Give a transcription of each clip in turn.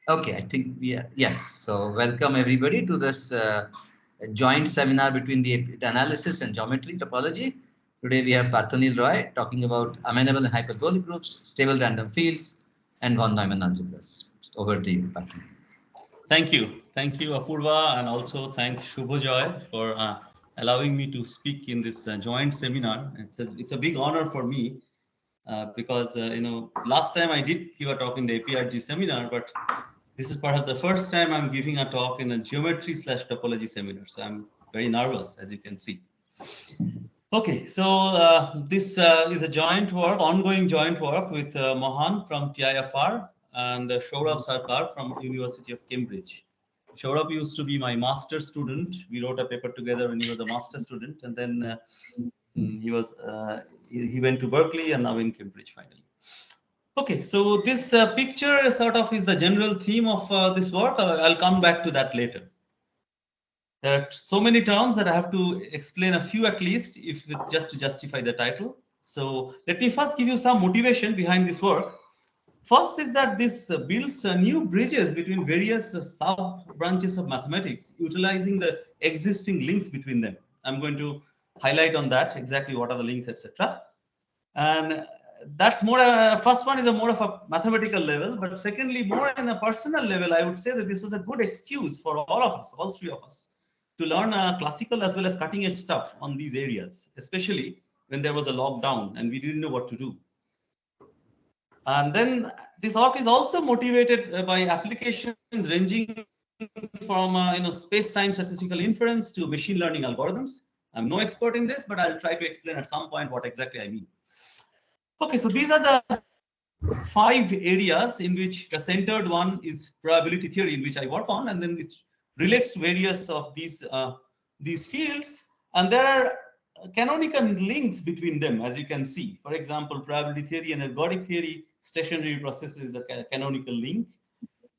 Okay, I think we are, yes. So welcome everybody to this joint seminar between the analysis and geometry topology. Today we have Parthanil Roy talking about amenable and hyperbolic groups, stable random fields, and von Neumann algebras. Over to you, Parthanil. Thank you, Apurva, and also thank Shubhojoy for allowing me to speak in this joint seminar. It's a big honor for me because last time I did give a talk in the APRG seminar, but this is perhaps the first time I'm giving a talk in a geometry/topology seminar. So I'm very nervous, as you can see. Okay, so this is a joint work, ongoing joint work with Mohan from TIFR and Saurabh Sarkar from University of Cambridge. Saurabh used to be my master student. We wrote a paper together when he was a master student, and then he went to Berkeley and now in Cambridge finally. Okay, so this picture sort of is the general theme of this work. I'll come back to that later. There are so many terms that I have to explain a few at least, if just to justify the title. So let me first give you some motivation behind this work. First is that this builds new bridges between various sub-branches of mathematics, utilizing the existing links between them. I'm going to highlight on that, exactly what are the links, etc. And that's more, first one is a more of a mathematical level, but secondly, more in a personal level, I would say that this was a good excuse for all of us, all three of us, to learn classical as well as cutting edge stuff on these areas, especially when there was a lockdown and we didn't know what to do. And then this work is also motivated by applications ranging from space-time statistical inference to machine learning algorithms. I'm no expert in this, but I'll try to explain at some point what exactly I mean. Okay, so these are the 5 areas in which the centered one is probability theory, in which I work on, and then this relates to various of these fields, and there are canonical links between them, as you can see. For example, probability theory and ergodic theory, stationary processes is a canonical link.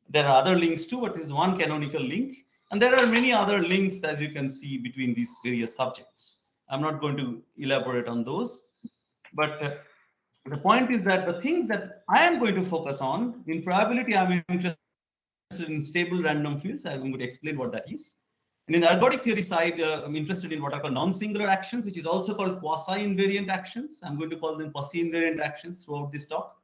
There are other links too, but this is one canonical link, and there are many other links, as you can see, between these various subjects. I'm not going to elaborate on those, but the point is that the things that I am going to focus on in probability, I'm interested in stable random fields. I'm going to explain what that is. And in the ergodic theory side, I'm interested in what are called non-singular actions, which is also called quasi-invariant actions. I'm going to call them quasi-invariant actions throughout this talk.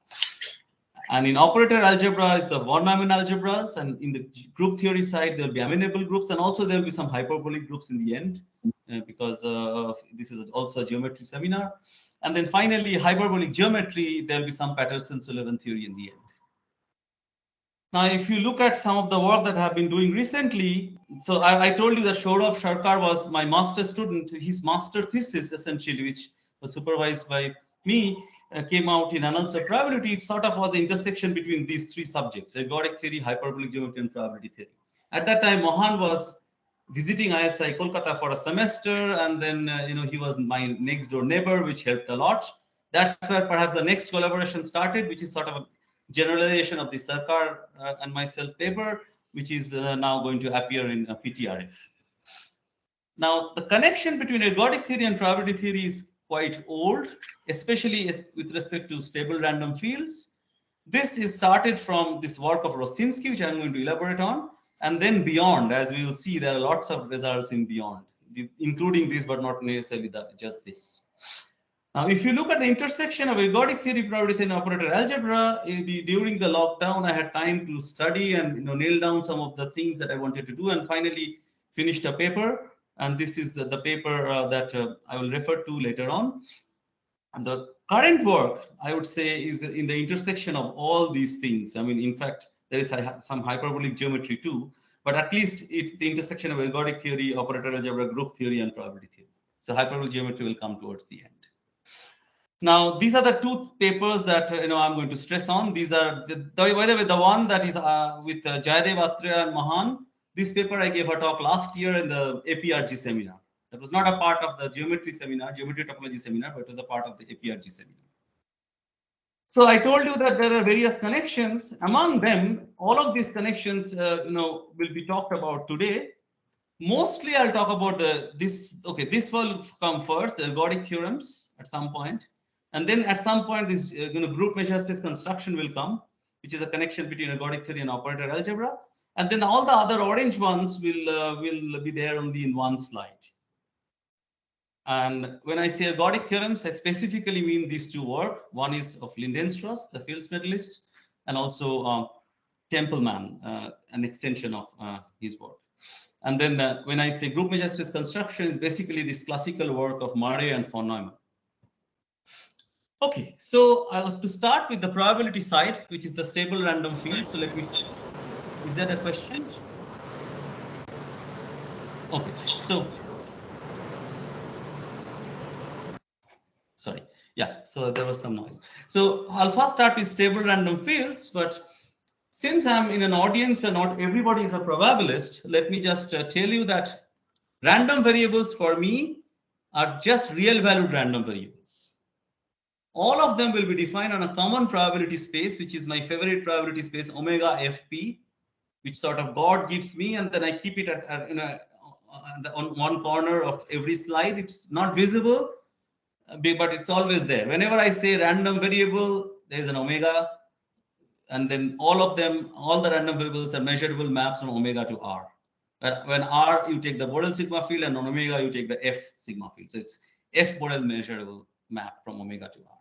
And in operator algebra is the von Neumann algebras, and in the group theory side, there will be amenable groups, and also there will be some hyperbolic groups in the end, because this is also a geometry seminar. And then finally, hyperbolic geometry, there will be some Patterson-Sullivan theory in the end. Now, if you look at some of the work that I have been doing recently, so I told you that Saurabh Sarkar was my master student. His master thesis, essentially, which was supervised by me, came out in Annals of Probability. It sort of was the intersection between these 3 subjects: ergodic theory, hyperbolic geometry, and probability theory. At that time, Mohan was visiting ISI Kolkata for a semester, and then he was my next door neighbor, which helped a lot. That's where perhaps the next collaboration started, which is sort of a generalization of the Sarkar and myself paper, which is now going to appear in PTRF. Now, the connection between ergodic theory and probability theory is quite old, especially with respect to stable random fields. This is started from this work of Rosinski, which I'm going to elaborate on, and then beyond. As we will see, there are lots of results in beyond, including this, but not necessarily just this. Now, if you look at the intersection of ergodic theory, probability theory, and operator algebra, during the lockdown, I had time to study and nail down some of the things that I wanted to do, and finally finished a paper. And this is the paper that I will refer to later on. And the current work, I would say, is in the intersection of all these things. I mean, in fact, there is some hyperbolic geometry too, but at least it's the intersection of ergodic theory, operator algebra, group theory, and probability theory. So hyperbolic geometry will come towards the end. Now, these are the 2 papers that I'm going to stress on. These are, by the way, the one that is with Jayadev Atreya and Mohan. This paper I gave a talk last year in the APRG seminar. That was not a part of the geometry seminar, geometry topology seminar, but it was a part of the APRG seminar. So I told you that there are various connections. Among them, all of these connections, will be talked about today. Mostly, I'll talk about this. Okay, this will come first, the ergodic theorems at some point, and then at some point, this group measure space construction will come. which is a connection between ergodic theory and operator algebra. And then all the other orange ones will be there only in one slide. And when I say ergodic theorems, I specifically mean these two work. One is of Lindenstrauss, the Fields medalist, and also Tempelman, an extension of his work. And then when I say group measure space construction, is basically this classical work of Murray and von Neumann. Okay, so I'll have to start with the probability side, which is the stable random field. So let me see. Is that a question? Okay, so sorry. Yeah, so there was some noise. So I'll first start with stable random fields, but since I'm in an audience where not everybody is a probabilist, let me just tell you that random variables for me are just real valued random variables. All of them will be defined on a common probability space, which is my favorite probability space, omega fp, which sort of God gives me, and then I keep it on one corner of every slide. It's not visible, but it's always there. Whenever I say random variable, there's an omega, and then all of them, all the random variables are measurable maps from omega to R. When R, you take the Borel sigma field, and on omega, you take the F sigma field. So it's F Borel measurable map from omega to R.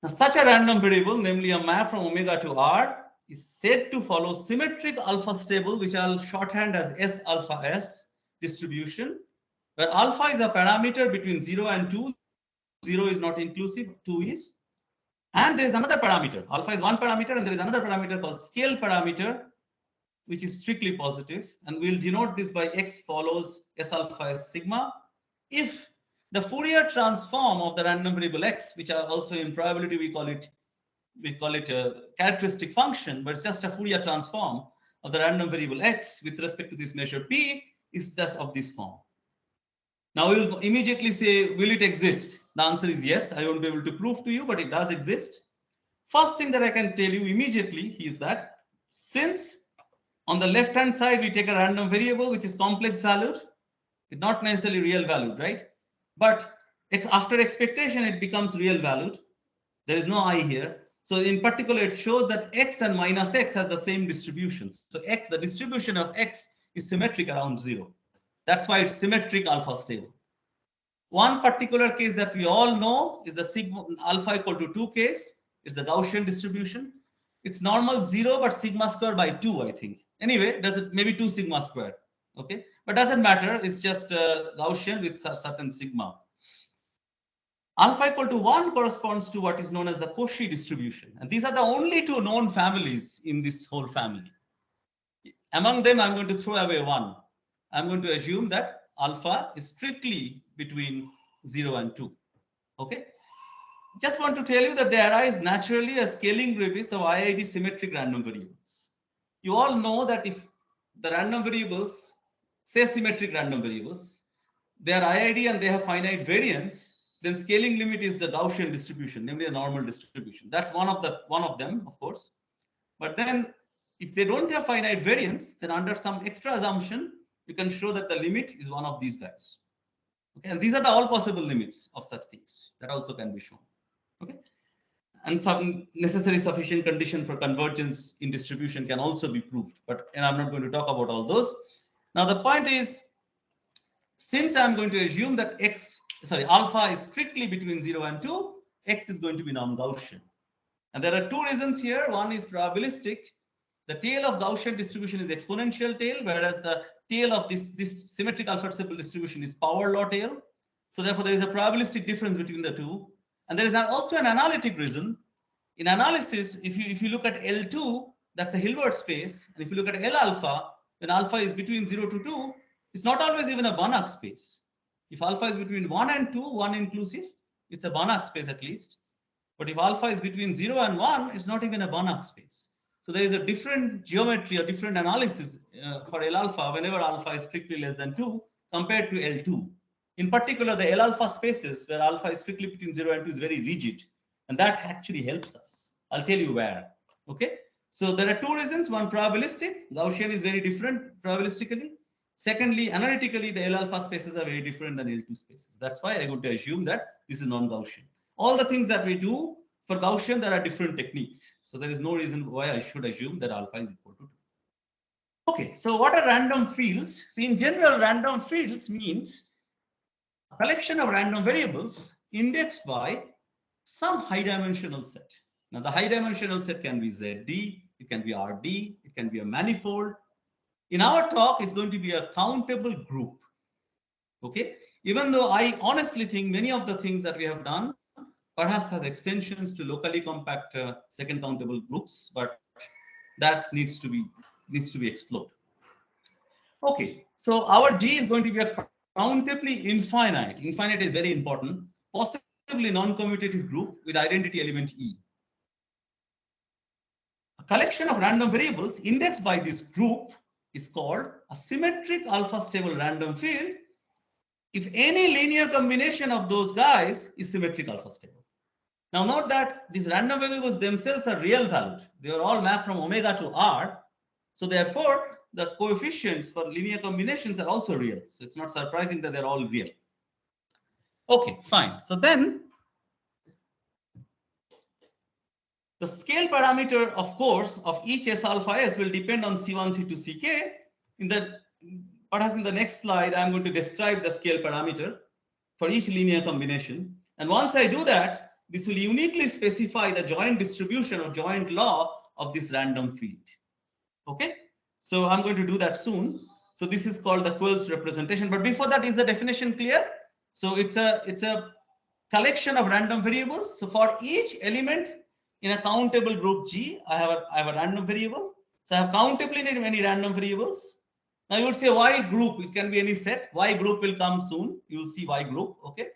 Now, such a random variable, namely a map from omega to R, is said to follow symmetric alpha stable, which I'll shorthand as S alpha S distribution, where alpha is a parameter between 0 and 2. 0 is not inclusive, 2 is. And there is another parameter. Alpha is one parameter, and there is another parameter called scale parameter, which is strictly positive. And we'll denote this by X follows S alpha S sigma if the Fourier transform of the random variable X, which are also in probability, we call it a characteristic function, but it's just a Fourier transform of the random variable X with respect to this measure P, is thus of this form. Now we'll immediately say, will it exist? The answer is yes. I won't be able to prove to you, but it does exist. First thing that I can tell you immediately is that since on the left-hand side, we take a random variable, which is complex valued, it's not necessarily real valued, right? But after expectation, it becomes real valued. There is no I here. So in particular, it shows that X and minus X has the same distributions. So X, the distribution of X is symmetric around 0. That's why it's symmetric alpha stable. One particular case that we all know is the sigma alpha equal to 2 case. It's the Gaussian distribution. It's normal 0, but sigma square by 2, I think. Anyway, does it maybe 2 sigma square? Okay, but doesn't matter. It's just Gaussian with a certain sigma. Alpha equal to 1 corresponds to what is known as the Cauchy distribution. And these are the only two known families in this whole family. Among them, I'm going to throw away one. I'm going to assume that alpha is strictly between 0 and 2. Okay. Just want to tell you that they arise naturally as scaling derivative of IID symmetric random variables. You all know that if the random variables, say symmetric random variables, they are IID and they have finite variance, then scaling limit is the Gaussian distribution, namely a normal distribution. That's one of them, of course. But then if they don't have finite variance, then under some extra assumption, you can show that the limit is one of these guys. Okay, and these are the all possible limits of such things that also can be shown. Okay, and some necessary sufficient condition for convergence in distribution can also be proved, and I'm not going to talk about all those. Now the point is, since I'm going to assume that alpha is strictly between 0 and 2, X is going to be non-Gaussian. And there are two reasons here. One is probabilistic. The tail of Gaussian distribution is exponential tail, whereas the tail of this symmetric alpha stable distribution is power law tail. So therefore, there is a probabilistic difference between the two. And there is also an analytic reason. In analysis, if you look at L2, that's a Hilbert space. And if you look at L alpha, when alpha is between 0 to 2, it's not always even a Banach space. If alpha is between 1 and 2, 1 inclusive, it's a Banach space at least. But if alpha is between 0 and 1, it's not even a Banach space. So there is a different geometry or different analysis for L alpha whenever alpha is strictly less than 2 compared to L2. In particular, the L alpha spaces where alpha is strictly between 0 and 2 is very rigid. And that actually helps us. I'll tell you where. Okay. So there are two reasons. One, probabilistic. Gaussian is very different probabilistically. Secondly, analytically, the L alpha spaces are very different than L2 spaces. That's why I'm going to assume that this is non-Gaussian. All the things that we do For Gaussian, there are different techniques. So there is no reason why I should assume that alpha is equal to 2. Okay, so what are random fields? See, in general, random fields means a collection of random variables indexed by some high dimensional set. Now, the high dimensional set can be ZD, it can be RD, it can be a manifold. In our talk, it's going to be a countable group. Okay, even though I honestly think many of the things that we have done perhaps has extensions to locally compact second countable groups, but that needs to be explored. Okay, so our G is going to be a countably infinite. Infinite is very important. Possibly non-commutative group with identity element E. A collection of random variables indexed by this group is called a symmetric alpha stable random field if any linear combination of those guys is symmetric alpha stable. Now note that these random variables themselves are real valued. They are all mapped from omega to R. So therefore, the coefficients for linear combinations are also real. So it's not surprising that they're all real. Okay, fine. So then the scale parameter, of course, of each S alpha S will depend on C1, C2, Ck. Perhaps in the next slide, I'm going to describe the scale parameter for each linear combination. And once I do that, this will uniquely specify the joint distribution or joint law of this random field. Okay, so I'm going to do that soon. So this is called the Quell's representation. But before that, is the definition clear? So it's a collection of random variables. So for each element in a countable group G, I have a random variable. So I have countably many random variables. Now you would say Y group, it can be any set. Y group will come soon. You will see Y group. Okay.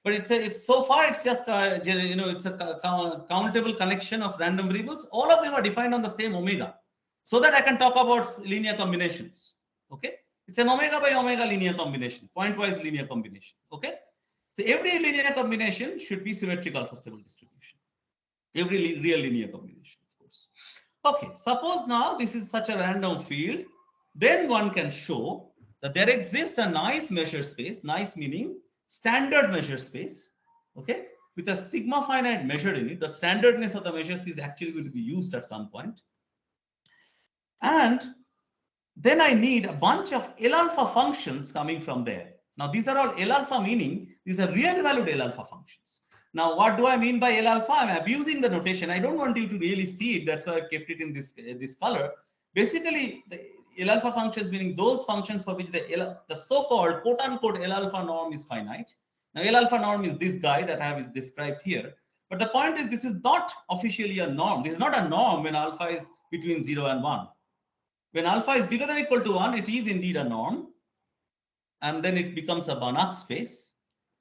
But it's so far it's just it's a countable collection of random variables. All of them are defined on the same omega, so that I can talk about linear combinations. Okay, it's an omega by omega linear combination, pointwise linear combination. Okay, so every linear combination should be symmetric alpha stable distribution. Every real linear combination, of course. Okay, suppose now this is such a random field, then one can show that there exists a nice measure space, nice meaning standard measure space, okay, with a sigma finite measure in it. The standardness of the measure space is actually going to be used at some point. And then I need a bunch of L alpha functions coming from there. Now, these are all L alpha, meaning these are real valued L alpha functions. Now, what do I mean by L alpha? I'm abusing the notation. I don't want you to really see it. That's why I've kept it in this color. Basically, the L alpha functions, meaning those functions for which the so-called quote unquote L alpha norm is finite. Now, L alpha norm is this guy that I have described here. But the point is, this is not officially a norm. This is not a norm when alpha is between 0 and 1. When alpha is bigger than or equal to 1, it is indeed a norm. And then it becomes a Banach space.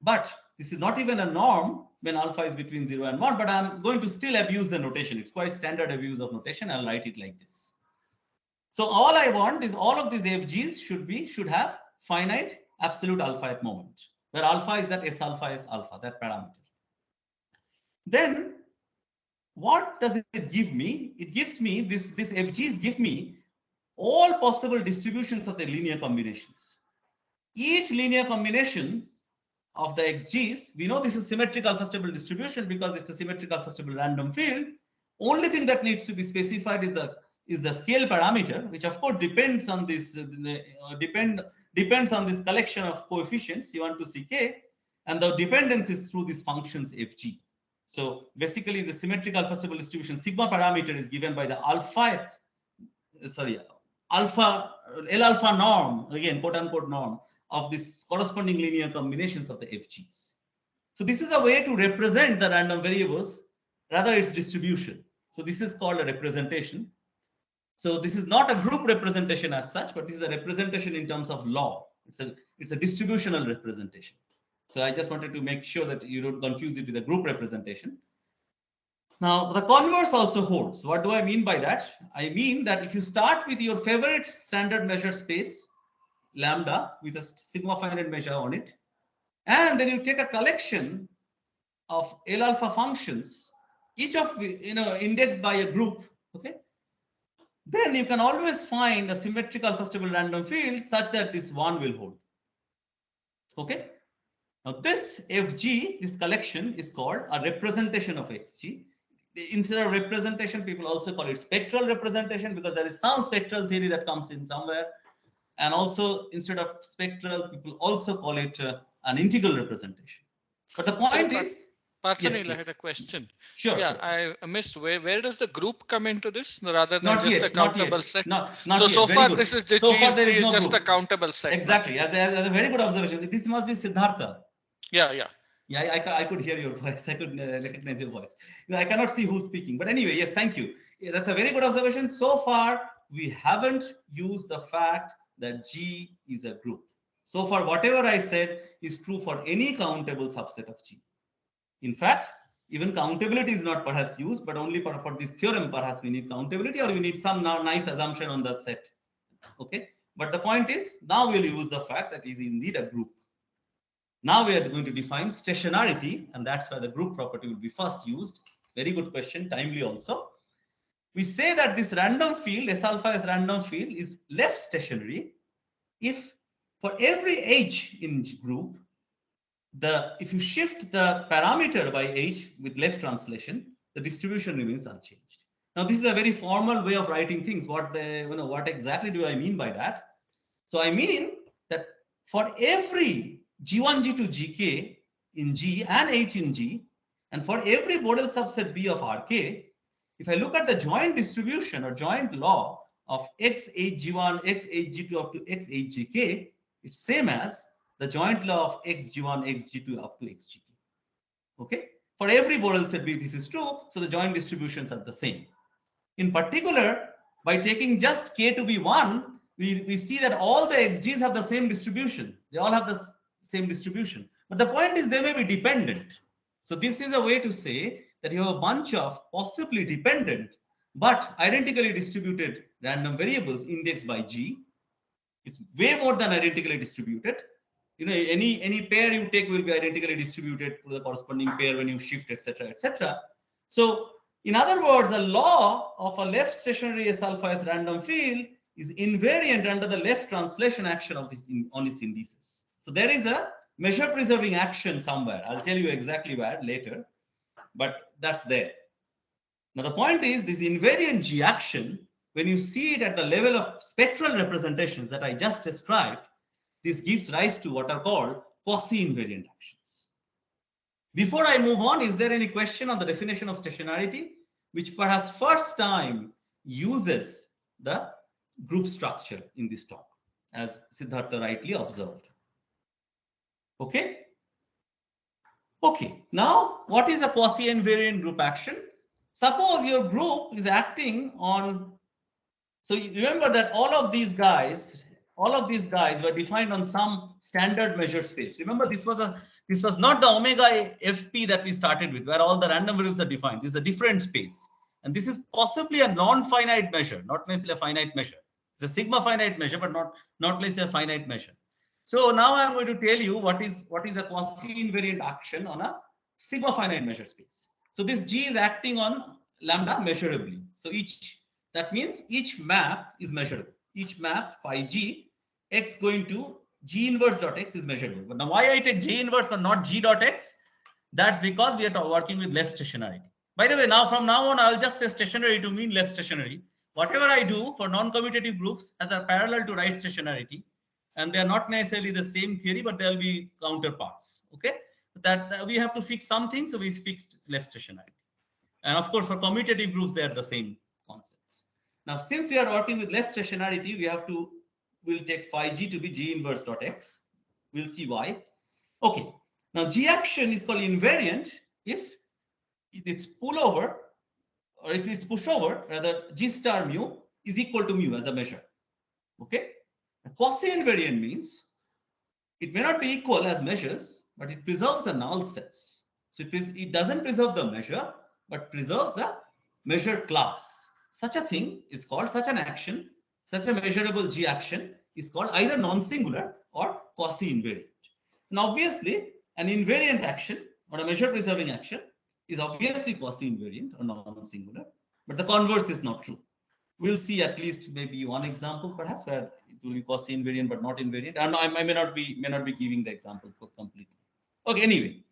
But this is not even a norm when alpha is between 0 and 1. But I'm going to still abuse the notation. It's quite standard abuse of notation. I'll write it like this. So all I want is all of these FGs should have finite absolute alpha at moment, where alpha is that S alpha, that parameter. Then what does it give me? It gives me this FGs give me all possible distributions of the linear combinations. Each linear combination of the XGs, we know this is symmetric alpha stable distribution because it's a symmetric alpha stable random field. Only thing that needs to be specified is the scale parameter, which of course depends on this depends on this collection of coefficients C1 to Ck, and the dependence is through these functions Fg. So basically, the symmetric alpha stable distribution sigma parameter is given by the L alpha norm, again quote unquote norm, of this corresponding linear combinations of the FGs. So this is a way to represent the random variables, rather its distribution. So this is called a representation. So this is not a group representation as such, but this is a representation in terms of law. It's a distributional representation. So I just wanted to make sure that you don't confuse it with a group representation. Now, the converse also holds. What do I mean by that? I mean that if you start with your favorite standard measure space, lambda, with a sigma finite measure on it, and then you take a collection of L alpha functions, each of indexed by a group, okay, then you can always find a symmetric alpha stable random field such that this one will hold. Okay. Now this FG, this collection is called a representation of XG. instead of representation, people also call it spectral representation because there is some spectral theory that comes in somewhere. And also, instead of spectral, people also call it an integral representation. But the point is, Parthanil, I had a question. Sure. Yeah, sure. I missed where does the group come into this rather than Not just yet, a countable set? Not so yet. far good. this is just so G far, there is no just group. a countable set. Exactly. As a very good observation. This must be Siddhartha. Yeah. Yeah, I could hear your voice. I could recognize your voice. I cannot see who's speaking. But anyway, yes, thank you. Yeah, that's a very good observation. So far, we haven't used the fact that G is a group. So far, whatever I said is true for any countable subset of G. In fact, even countability is not perhaps used, but only for this theorem, perhaps we need countability or we need some nice assumption on the set. Okay. But the point is, now we'll use the fact that it is indeed a group. Now we are going to define stationarity, and that's where the group property will be first used. Very good question, timely also. We say that this random field, S alpha as random field, is left stationary if for every H in group, if you shift the parameter by H with left translation, the distribution remains unchanged. Now, this is a very formal way of writing things. What exactly do I mean by that? So I mean that for every G1, G2, Gk in G and H in G, and for every Borel subset B of Rk, if I look at the joint distribution or joint law of XHG1, XHG2 up to XHGk, it's same as the joint law of XG1, XG2 up to XGk. Okay? For every Borel set B, this is true, so the joint distributions are the same. In particular, by taking just K to be 1, we see that all the XGs have the same distribution. They all have the same distribution. But the point is they may be dependent. So this is a way to say that you have a bunch of possibly dependent but identically distributed random variables indexed by G. It's way more than identically distributed. Any pair you take will be identically distributed to the corresponding pair when you shift, etc., etc. So in other words, the law of a left stationary S alpha as random field is invariant under the left translation action of this on its indices. So there is a measure preserving action somewhere. I'll tell you exactly where later, but that's there. Now the point is this invariant G action, when you see it at the level of spectral representations that I just described, this gives rise to what are called quasi-invariant actions. Before I move on, is there any question on the definition of stationarity, which perhaps first time uses the group structure in this talk, as Siddhartha rightly observed? Okay. Okay. Now, what is a quasi-invariant group action? Suppose your group is acting on. So you remember that all of these guys were defined on some standard measured space. Remember, this was not the omega FP that we started with, where all the random variables are defined. This is a different space, and this is possibly a non-finite measure, not necessarily a finite measure. It's a sigma finite measure, but not necessarily a finite measure. So now I'm going to tell you what is a quasi-invariant action on a sigma finite measure space. So this G is acting on lambda measurably. So that means each map is measurable. Each map phi G x going to G inverse dot x is measurable. But now why I take G inverse but not G dot x? That's because we are working with left stationarity. By the way, from now on, I'll just say stationary to mean left stationary. Whatever I do for non-commutative groups as a parallel to right stationarity, and they are not necessarily the same theory, but there will be counterparts. Okay, that we have to fix something, so we fixed left stationarity. And of course, for commutative groups, they are the same concepts. Now, since we are working with left stationarity, we'll take phi G to be G inverse dot x. We'll see why. Okay. Now, G action is called invariant if it's pullover, or if it's pushover, rather G star mu is equal to mu as a measure. Okay. Quasi-invariant means it may not be equal as measures, but it preserves the null sets. So it doesn't preserve the measure, but preserves the measure class. Such a thing is called, such an action, such a measurable G action is called either non-singular or quasi-invariant. And obviously, an invariant action or a measure preserving action is obviously quasi-invariant or non-singular, but the converse is not true. We'll see at least maybe one example perhaps where it will be quasi-invariant but not invariant. And I may not be giving the example completely. Okay, anyway.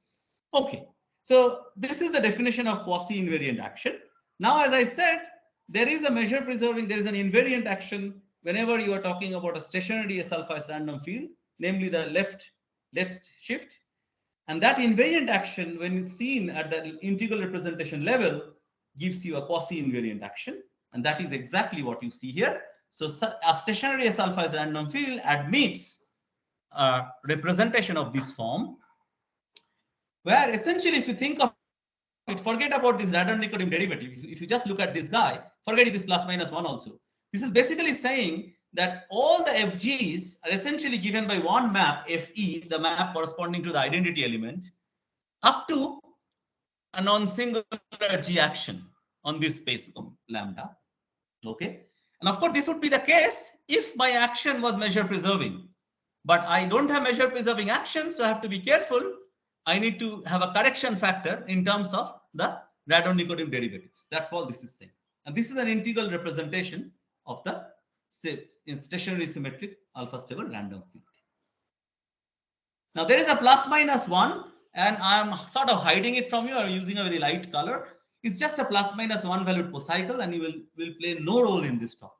Okay. So this is the definition of quasi-invariant action. Now, as I said, there is a measure preserving, there is an invariant action whenever you are talking about a stationary S alpha is random field, namely the left shift. And that invariant action, when it's seen at the integral representation level, gives you a quasi-invariant action. And that is exactly what you see here. So a stationary S alpha is random field admits a representation of this form, where essentially, if you think of it, forget about this Radon-Nikodym derivative. If you just look at this guy, forget it is plus minus 1 also. This is basically saying that all the FGs are essentially given by one map, FE, the map corresponding to the identity element, up to a non-singular G action on this space of lambda. Okay. And of course, this would be the case if my action was measure preserving. But I don't have measure preserving actions, so I have to be careful. I need to have a correction factor in terms of the Radon-Nikodym derivatives. That's all this is saying. And this is an integral representation of the stationary symmetric alpha stable random field. Now there is a plus minus 1, and I'm sort of hiding it from you or using a very light color. It's just a plus minus 1 valued post-cycle, and you will play no role in this talk,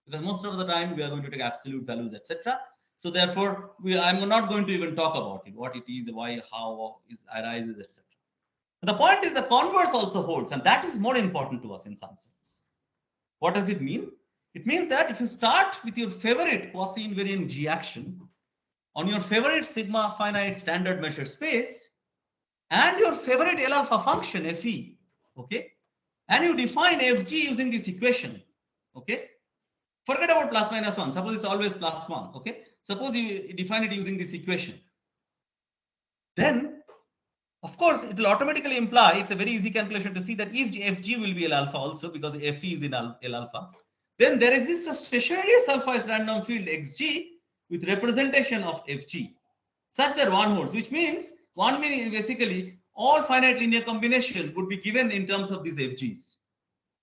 because most of the time we are going to take absolute values, etc. So therefore, I'm not going to even talk about it, what it is, why, how it arises, etc. The point is the converse also holds, and that is more important to us in some sense. What does it mean? It means that if you start with your favorite quasi-invariant G action on your favorite sigma finite standard measure space and your favorite L alpha function Fe, okay, and you define Fg using this equation, okay, forget about plus minus 1. Suppose it's always plus 1. Okay. Suppose you define it using this equation. Then, of course, it will automatically imply, it's a very easy calculation to see that if Fg will be L alpha also, because Fe is in L alpha, then there exists a stationary S alpha is random field Xg with representation of Fg such that one holds, which means one means basically all finite linear combination would be given in terms of these Fgs.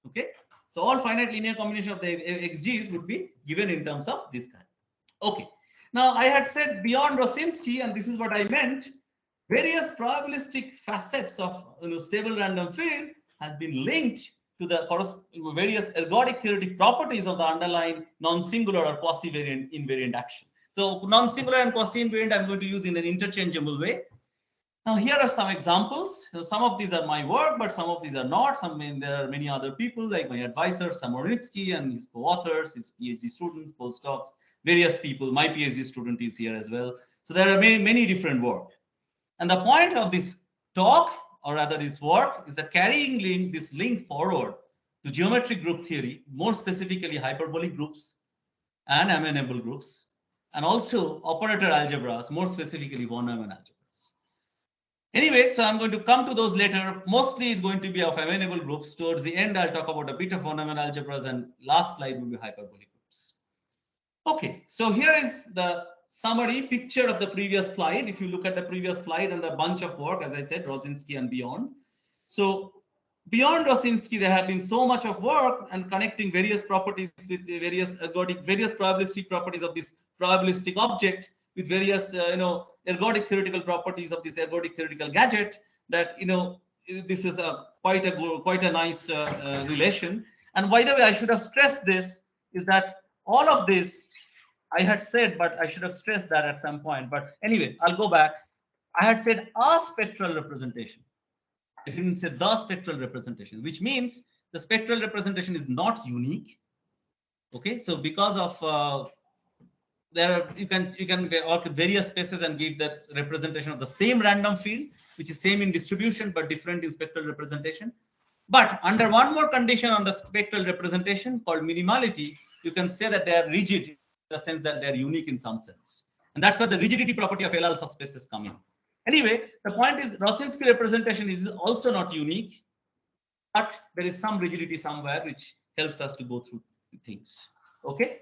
Okay. So all finite linear combination of the Xg's would be given in terms of this kind. Okay. Now I had said beyond Rosinski, and this is what I meant, various probabilistic facets of stable random field has been linked to the various ergodic theoretic properties of the underlying non-singular or quasi-invariant action. So non-singular and quasi-invariant I'm going to use in an interchangeable way. Now, here are some examples. So some of these are my work, but some of these are not. There are many other people like my advisor, Rosinski, and his co-authors, his PhD student, postdocs, various people. My PhD student is here as well. So there are many different work. And the point of this talk, or rather this work, is the carrying this link forward to geometric group theory, more specifically hyperbolic groups and amenable groups, and also operator algebras, more specifically von Neumann algebras. Anyway, so I'm going to come to those later. Mostly it's going to be of amenable groups. Towards the end, I'll talk about a bit of von Neumann algebras, and last slide will be hyperbolic groups. Okay, so here is the summary picture of the previous slide. If you look at the previous slide and the bunch of work, as I said, Rosinski and beyond. So beyond Rosinski, there have been so much of work and connecting various properties with the various probabilistic properties of this probabilistic object with various, ergodic theoretical properties of this ergodic theoretical gadget, that, this is quite a nice relation. And by the way, I should have stressed this, is that all of this I had said, but I should have stressed that at some point. But anyway, I'll go back. I had said a spectral representation. I didn't say the spectral representation, which means the spectral representation is not unique. Okay, so because of you can work with various spaces and give that representation of the same random field, which is same in distribution but different in spectral representation. But under one more condition on the spectral representation called minimality, you can say that they are rigid in the sense that they are unique in some sense. And that's where the rigidity property of L alpha spaces come in. Anyway, the point is Rosinski representation is also not unique, but there is some rigidity somewhere which helps us to go through things. Okay.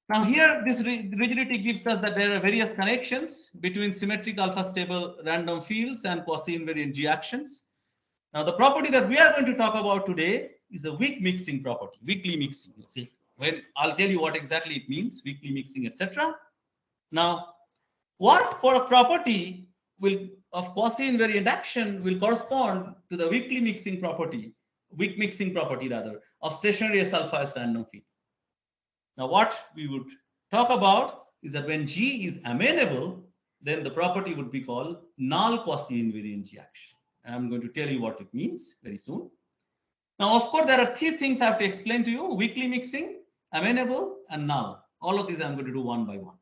Now here, this rigidity gives us that there are various connections between symmetric alpha stable random fields and quasi-invariant G actions. Now the property that we are going to talk about today is the weak mixing property, weakly mixing. Okay, when I'll tell you what exactly it means, weakly mixing, etc. Now, what for a property of quasi-invariant action will correspond to the weakly mixing property weak mixing property rather of stationary S alpha as random field. Now what we would talk about is that when G is amenable, then the property would be called null quasi-invariant G action. And I'm going to tell you what it means very soon. Now, of course, there are 3 things I have to explain to you: weakly mixing, amenable, and null. All of these I'm going to do one by one.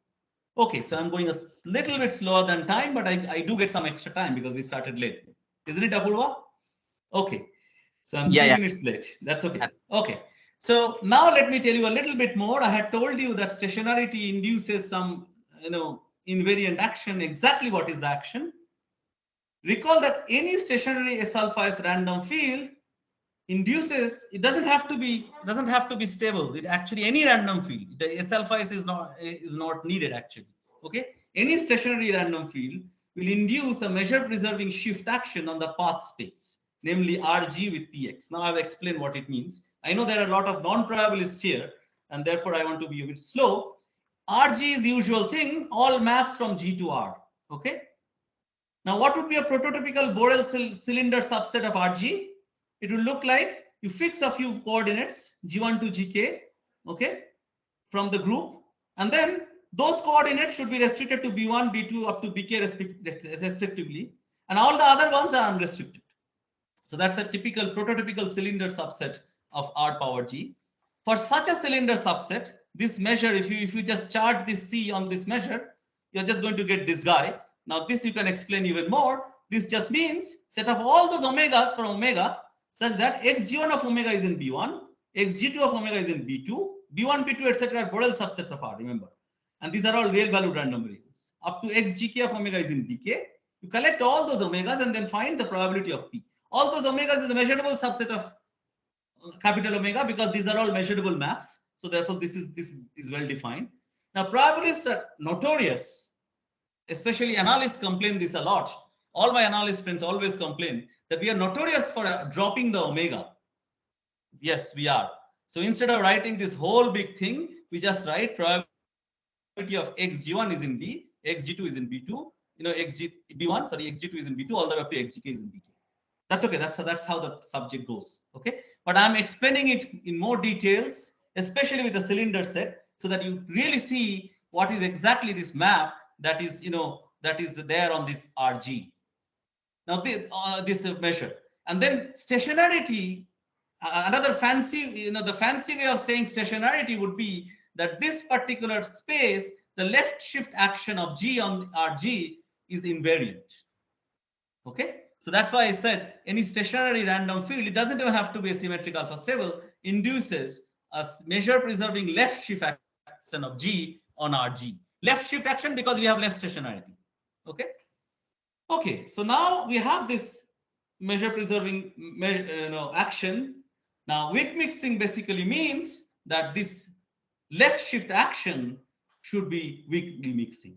Okay, so I'm going a little bit slower than time, but I do get some extra time because we started late. Isn't it, Apurva? Okay, so I'm 3 minutes late. That's okay. Okay, so now let me tell you a little bit more. I had told you that stationarity induces some, invariant action. Exactly what is the action? Recall that any stationary S alpha is random field induces, it doesn't have to be stable. It actually, any random field, the S alpha is not needed actually. Okay, any stationary random field will induce a measure preserving shift action on the path space, namely RG with PX. Now I've explained what it means. I know there are a lot of non-probabilists here, and therefore I want to be a bit slow. RG is the usual thing, all maps from G to R. Okay. Now what would be a prototypical Borel cylinder subset of RG? It will look like you fix a few coordinates, G1 to GK, okay, from the group, and then those coordinates should be restricted to B1, B2 up to BK respectively, and all the other ones are unrestricted. So that's a typical prototypical cylinder subset of R power G. For such a cylinder subset, this measure, if you just charge this C on this measure, you're just going to get this guy. Now this you can explain even more. This just means set of all those omegas from omega such that xg1 of omega is in B1, xg2 of omega is in B2, B1, B2, etc. are Borel subsets of R, remember. And these are all real valued random variables. Up to xgk of omega is in BK. You collect all those omegas and then find the probability of P. All those omegas is a measurable subset of capital omega because these are all measurable maps. So therefore this is well defined. Now probabilists are notorious, especially analysts complain this a lot. All my analyst friends always complain that we are notorious for dropping the omega. Yes, we are. So instead of writing this whole big thing, we just write probability of xg1 is in B, xg2 is in B2, B1, sorry, xg2 is in B2, all the way up to xgk is in BK. That's okay. That's how the subject goes. Okay, but I'm explaining it in more details, especially with the cylinder set, so that you really see what is exactly this map that is, that is there on this RG. Now this measure, and then stationarity. Another fancy, the fancy way of saying stationarity would be that this particular space, the left shift action of G on RG is invariant. Okay, so that's why I said any stationary random field, it doesn't even have to be a symmetric alpha stable, induces a measure preserving left shift action of G on RG. Left shift action because we have left stationarity. Okay. Okay, so now we have this measure preserving action. Now weak mixing basically means that this left shift action should be weakly mixing.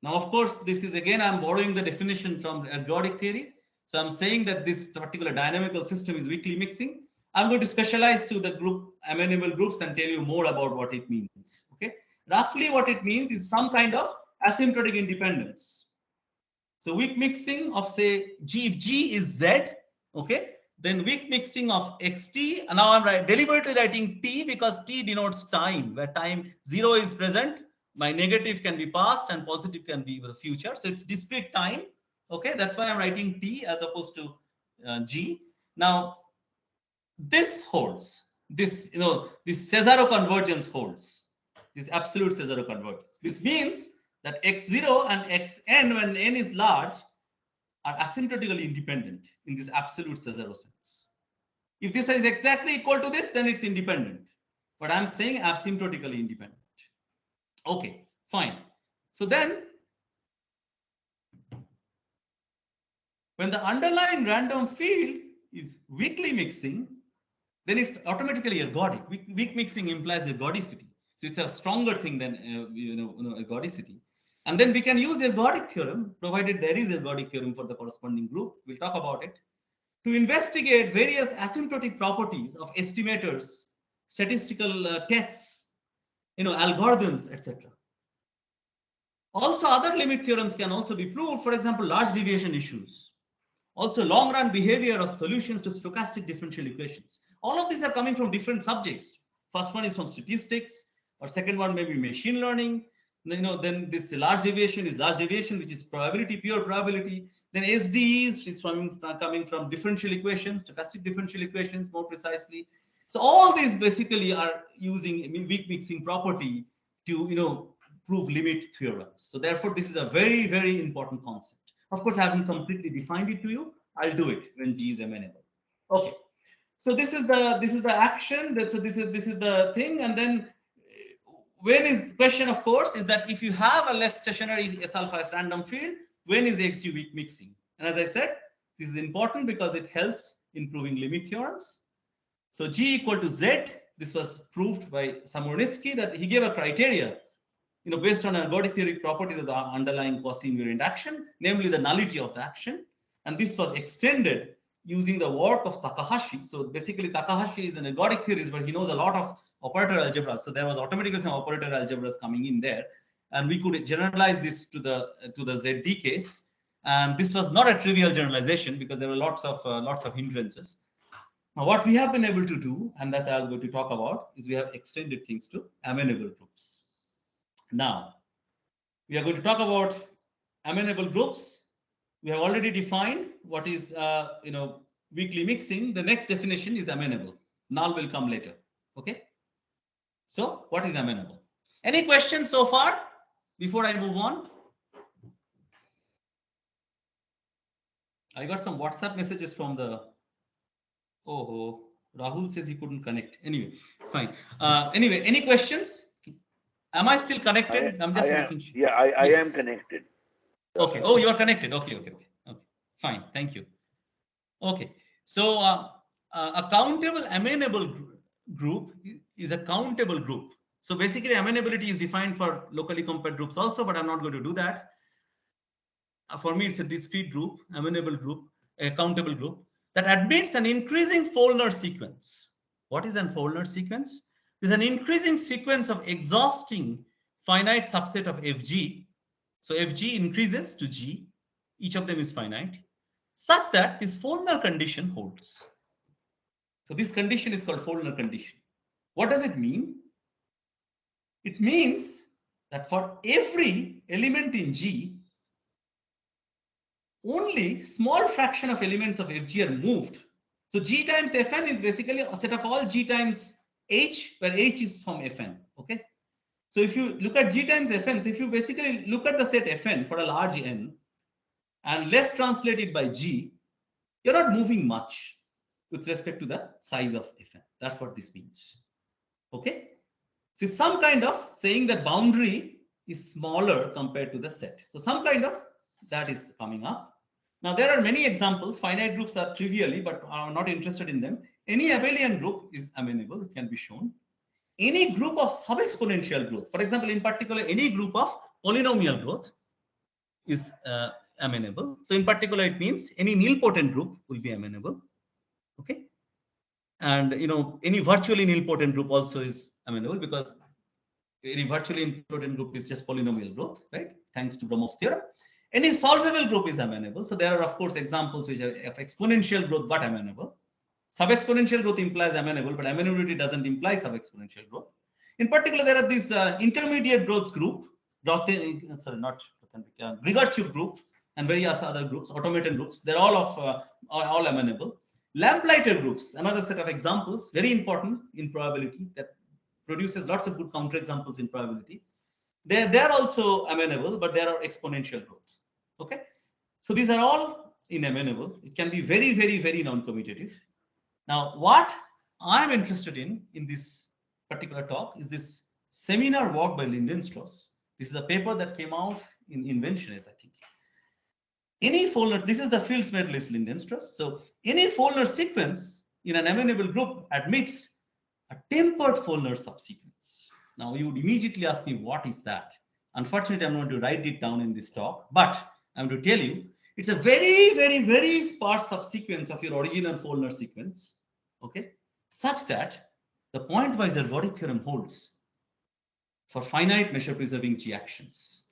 Now of course this is, again, I'm borrowing the definition from ergodic theory. So I'm saying that this particular dynamical system is weakly mixing. I'm going to specialize to the group amenable groups and tell you more about what it means. Okay, roughly what it means is some kind of asymptotic independence. So weak mixing of, say, G, if G is Z, okay, then weak mixing of xt, and now I'm deliberately writing t because t denotes time, where time 0 is present, my negative can be past and positive can be the future. So it's discrete time. Okay, that's why I'm writing t as opposed to G. Now this holds, this, this Cesaro convergence holds, this absolute Cesaro convergence. This means that x0 and xn, when n is large, are asymptotically independent in this absolute Cesaro sense. If this is exactly equal to this, then it's independent. But I'm saying asymptotically independent. Okay, fine. So then, when the underlying random field is weakly mixing, then it's automatically ergodic. Weak mixing implies ergodicity. So it's a stronger thing than ergodicity. And then we can use ergodic theorem, provided there is ergodic theorem for the corresponding group. We'll talk about it, to investigate various asymptotic properties of estimators, statistical tests, algorithms, etc. Also, other limit theorems can also be proved. For example, large deviation issues, Also long run behavior of solutions to stochastic differential equations. All of these are coming from different subjects. First one is from statistics, or second one maybe machine learning. Then this large deviation, which is probability, pure probability. Then SDEs is coming from differential equations, stochastic differential equations more precisely. So all these basically are using weak mixing property to prove limit theorems. So therefore, this is a very, very important concept. Of course, I haven't completely defined it to you. I'll do it when G is amenable. Okay. So this is the action. This is the thing, and then when is question, of course, is that if you have a left stationary S alpha as random field, when is XG weak mixing? And as I said, this is important because it helps in proving limit theorems. So G equal to Z. This was proved by Rosinski that he gave a criteria, based on ergodic theoretic properties of the underlying quasi-invariant action, namely the nullity of the action. And this was extended using the work of Takahashi. So basically, Takahashi is an ergodic theorist, but he knows a lot of operator algebras. So there was automatically some operator algebras coming in there, and we could generalize this to the ZD case. And this was not a trivial generalization because there were lots of hindrances. Now, what we have been able to do, and that I'm going to talk about, is we have extended things to amenable groups. Now, we are going to talk about amenable groups. We have already defined what is, weakly mixing. The next definition is amenable. Null will come later. Okay. So, what is amenable? Any questions so far before I move on? I got some WhatsApp messages from the. Oh, Rahul says he couldn't connect. Anyway, fine. Anyway, any questions? Am I still connected? I'm just making sure. Yeah, I am connected. Okay. Oh, you are connected. Okay. Fine. Thank you. Okay. So a countable amenable group is a countable group. So basically, amenability is defined for locally compared groups also, but I'm not going to do that. For me, it's a discrete group, amenable group, a countable group that admits an increasing Følner sequence. What is an Følner sequence? It's an increasing sequence of exhausting finite subset of Fg. So Fg increases to G. Each of them is finite, such that this Følner condition holds. So this condition is called Følner condition. What does it mean? It means that for every element in G, only small fraction of elements of Fg are moved. So G times Fn is basically a set of all G times H, where H is from Fn. Okay. So if you look at G times Fn, so if you basically look at the set Fn for a large n and left translate it by G, you're not moving much with respect to the size of Fn. That's what this means. Okay. So it's some kind of saying that boundary is smaller compared to the set. So some kind of that is coming up. Now there are many examples. Finite groups are trivially, but I'm not interested in them. Any abelian group is amenable, it can be shown. Any group of sub-exponential growth, for example, in particular, any group of polynomial growth is amenable. So in particular, it means any nilpotent group will be amenable. Okay. And any virtually nilpotent group also is amenable, because any virtually nilpotent group is just polynomial growth, right? Thanks to Bromov's theorem. Any solvable group is amenable. So there are, of course, examples which are of exponential growth but amenable. Sub-exponential growth implies amenable, but amenability doesn't imply sub-exponential growth. In particular, there are these intermediate growth group, Rigidity group, and various other groups, automaton groups. They're all amenable. Lamplighter groups, another set of examples, very important in probability, that produces lots of good counterexamples in probability. They're also amenable, but there are exponential growth. Okay, so these are all in amenable. It can be very, very, very non-commutative. Now, what I'm interested in this particular talk is this seminar work by Lindenstrauss. This is a paper that came out in Inventiones, I think. Any Følner, this is the fields made list Lindenstrauss. So any Følner sequence in an amenable group admits a tempered Følner subsequence. Now you would immediately ask me, what is that? Unfortunately, I'm not going to write it down in this talk, but I'm going to tell you, it's a very, very, very sparse subsequence of your original Følner sequence, okay, such that the pointwise ergodic theorem holds for finite measure preserving G actions.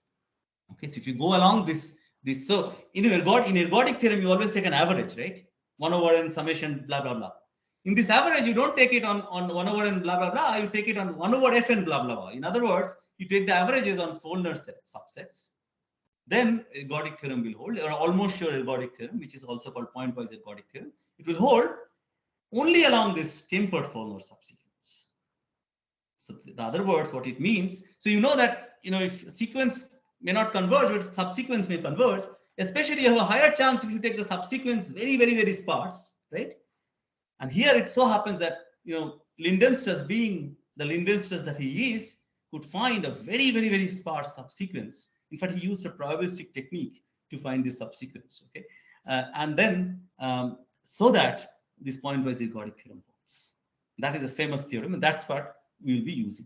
Okay, so if you go along this this. So in ergodic theorem, you always take an average, right? 1 over n summation, blah, blah, blah. In this average, you don't take it on 1 over n, blah, blah, blah. You take it on 1 over fn, blah, blah, blah. In other words, you take the averages on Følner subsets. Then ergodic theorem will hold, or almost sure ergodic theorem, which is also called point-wise ergodic theorem. It will hold only along this tempered Følner subsequence. So in other words, what it means, so you know that, if sequence may not converge, but subsequence may converge, especially you have a higher chance if you take the subsequence very, very, very sparse, right? And here it so happens that, Lindenstrauss, being the Lindenstrauss that he is, could find a very, very, very sparse subsequence. In fact, he used a probabilistic technique to find this subsequence, okay? And then, so that this point-wise ergodic theorem holds. That is a famous theorem, and that's what we will be using.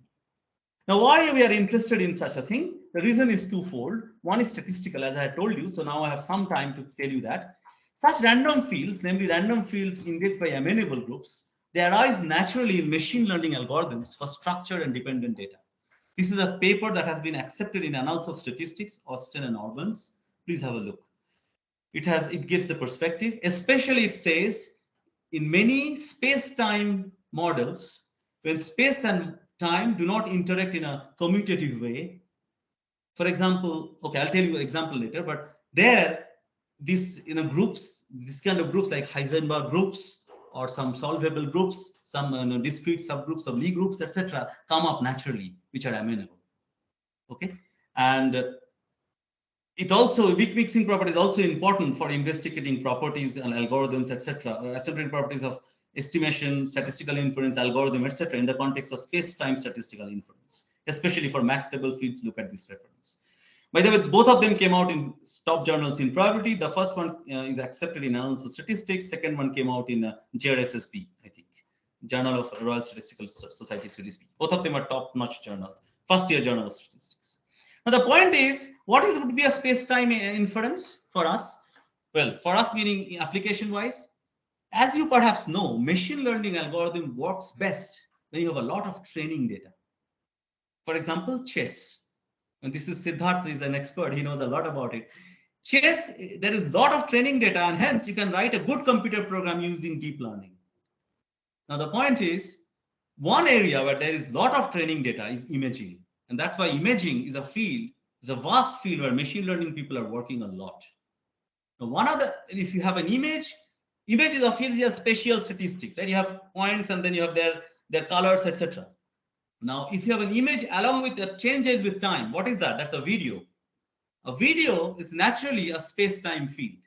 Now, why we are interested in such a thing? The reason is twofold. One is statistical, as I had told you. So now I have some time to tell you that. Such random fields, namely random fields indexed by amenable groups, they arise naturally in machine learning algorithms for structured and dependent data. This is a paper that has been accepted in Annals of Statistics, Austin and Albans. Please have a look. It gives the perspective, especially it says in many space-time models, when space and time do not interact in a commutative way. For example, okay, I'll tell you an example later, but there, this groups, this kind of groups like Heisenberg groups or some solvable groups, some discrete subgroups of Lie groups, etc., come up naturally, which are amenable. Okay, and it also, weak mixing property is also important for investigating properties and algorithms, etc., asymptotic properties of estimation, statistical inference, algorithm, etc., in the context of space-time statistical inference, especially for max-table fields. Look at this reference. By the way, both of them came out in top journals in probability. The first one is accepted in Annals of Statistics. Second one came out in JRSSB, I think, Journal of Royal Statistical Society Series B. Both of them are top-notch journals, first-year Journal of Statistics. Now, the point is, what would be a space-time inference for us? Well, for us, meaning application-wise, as you perhaps know, machine learning algorithm works best when you have a lot of training data. For example, chess. And this is Siddharth, is an expert. He knows a lot about it. Chess, there is a lot of training data, and hence you can write a good computer program using deep learning. Now, the point is, one area where there is a lot of training data is imaging. And that's why imaging is a field, is a vast field where machine learning people are working a lot. Now, if you have an image is a field, you have spatial statistics, right? You have points and then you have their colors, etc. Now, if you have an image along with the changes with time, what is that? That's a video. A video is naturally a space-time field.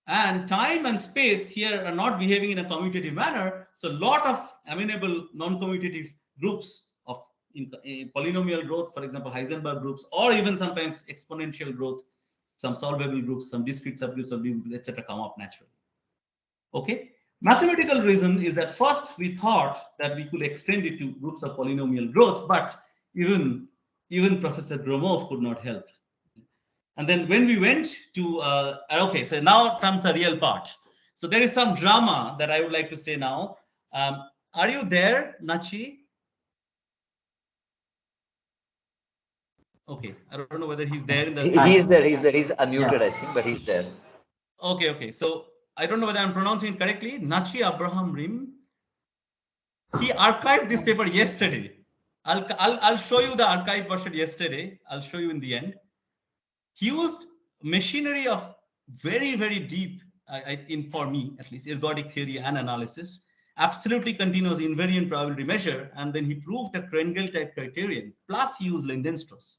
And time and space here are not behaving in a commutative manner. So a lot of amenable non-commutative groups of polynomial growth, for example, Heisenberg groups, or even sometimes exponential growth, some solvable groups, some discrete subgroups of groups, etc., come up naturally. Okay. Mathematical reason is that first we thought that we could extend it to groups of polynomial growth, but even Professor Gromov could not help. And then when we went to, okay, so now comes the real part. So there is some drama that I would like to say now. Are you there, Nachi? Okay, I don't know whether he's there in the... He's there, he's unmuted, yeah. I think, but he's there. Okay, so I don't know whether I'm pronouncing it correctly. Nachi Abraham Rim. He archived this paper yesterday. I'll show you the archived version yesterday. I'll show you in the end. He used machinery of very, very deep, for me at least, ergodic theory and analysis, absolutely continuous invariant probability measure, and then he proved a Krengel type criterion. Plus, he used Lindenstrauss.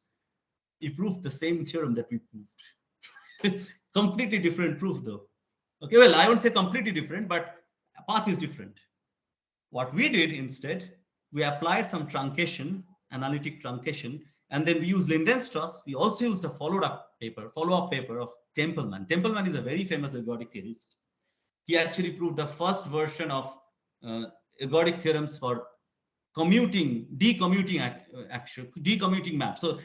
He proved the same theorem that we proved. Completely different proof, though. Okay, well, I won't say completely different, but path is different. What we did instead, we applied some truncation, analytic truncation, and then we used Lindenstrauss. We also used a follow-up paper of Tempelman. Tempelman is a very famous ergodic theorist. He actually proved the first version of ergodic theorems for decommuting map. So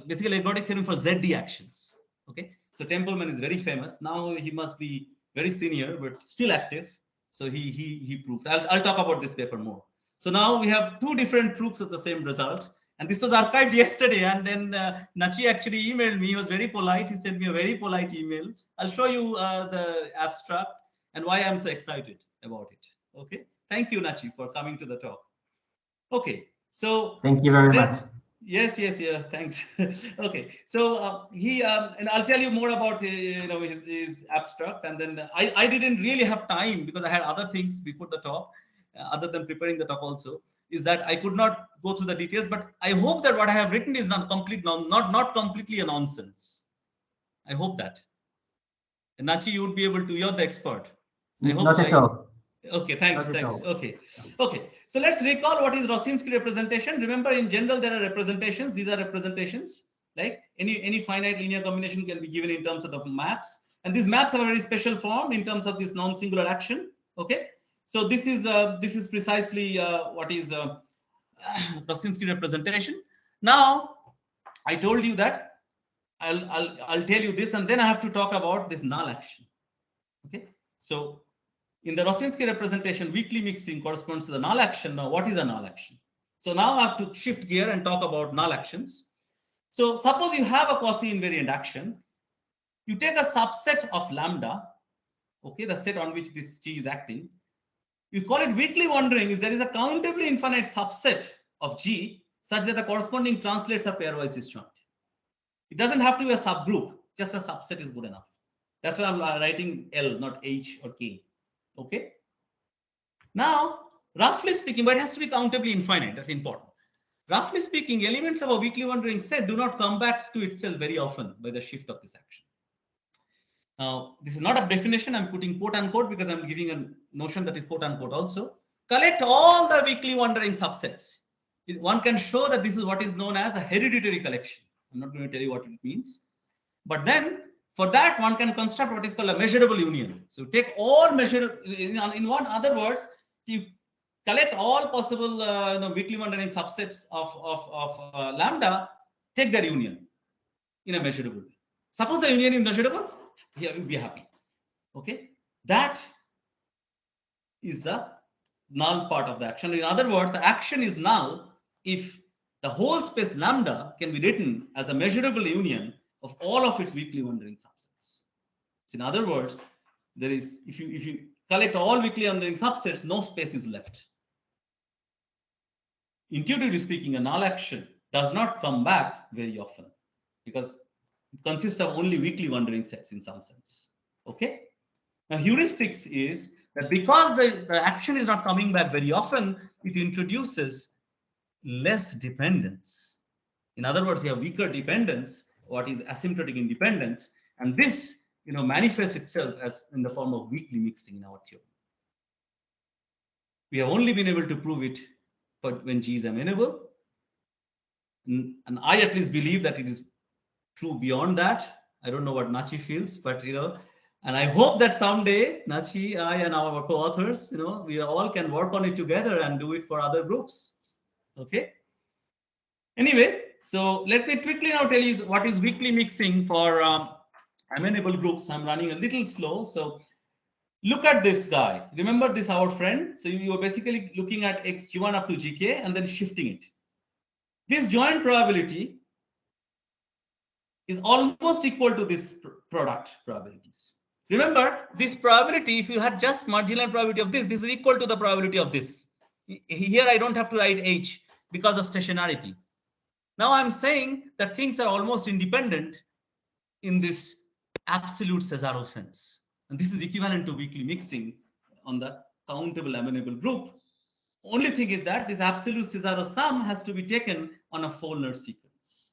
basically ergodic theorem for ZD actions. Okay, so Tempelman is very famous. Now he must be very senior, but still active. So he proved. I'll talk about this paper more. So now we have two different proofs of the same result. And this was archived yesterday. And then Nachi actually emailed me. He was very polite. He sent me a very polite email. I'll show you the abstract and why I'm so excited about it. Okay. Thank you, Nachi, for coming to the talk. Okay. So thank you very much. Yes, thanks. Okay, so and I'll tell you more about his abstract, and then I didn't really have time because I had other things before the talk, other than preparing the talk also, is that I could not go through the details, but I hope that what I have written is not completely a nonsense. I hope that. And Nachi, you would be able to, you're the expert. I hope not at all. Okay, thanks. Okay. So let's recall what is Rosinski representation. Remember, in general, there are representations. These are representations. Like any finite linear combination can be given in terms of the maps, and these maps have a very special form in terms of this non-singular action. Okay, so this is precisely what is Rosinski representation. Now, I told you that I'll tell you this, and then I have to talk about this null action. Okay, so in the Rosinski representation, weakly mixing corresponds to the null action. Now, what is a null action? So now I have to shift gear and talk about null actions. So suppose you have a quasi-invariant action. You take a subset of lambda, okay, the set on which this G is acting. You call it weakly wandering if there is a countably infinite subset of G such that the corresponding translates are pairwise disjoint. It doesn't have to be a subgroup, just a subset is good enough. That's why I'm writing L, not H or K. Okay. Now, roughly speaking, but it has to be countably infinite. That's important. Roughly speaking, elements of a weakly wandering set do not come back to itself very often by the shift of this action. Now, this is not a definition. I'm putting quote unquote because I'm giving a notion that is quote unquote also. Collect all the weakly wandering subsets. One can show that this is what is known as a hereditary collection. I'm not going to tell you what it means. But then, for that, one can construct what is called a measurable union. So take all in one other words, you collect all possible weakly wandering subsets of lambda, take their union in a measurable way. Suppose the union is measurable, here we'll be happy. Okay, that is the null part of the action. In other words, the action is null if the whole space lambda can be written as a measurable union of all of its weakly wandering subsets. So in other words, there is, if you collect all weakly wandering subsets, no space is left. Intuitively speaking, a null action does not come back very often because it consists of only weakly wandering sets in some sense. Okay. Now, heuristics is that because the action is not coming back very often, it introduces less dependence. In other words, we have weaker dependence, what is asymptotic independence, and this manifests itself as in the form of weakly mixing in our theory. We have only been able to prove it when G is amenable, and I at least believe that it is true beyond that. I don't know what Nachi feels, but and I hope that someday Nachi, I, and our co-authors, we all can work on it together and do it for other groups. Okay. Anyway, so let me quickly now tell you what is weakly mixing for amenable groups. I'm running a little slow, so look at this guy. Remember this, our friend. So you are basically looking at x G1 up to Gk and then shifting it. This joint probability is almost equal to this product probabilities. Remember, this probability, if you had just marginal probability of this is equal to the probability of this. Here I don't have to write H because of stationarity. Now I'm saying that things are almost independent in this absolute Cesaro sense. And this is equivalent to weakly mixing on the countable amenable group. Only thing is that this absolute Cesaro sum has to be taken on a Følner sequence.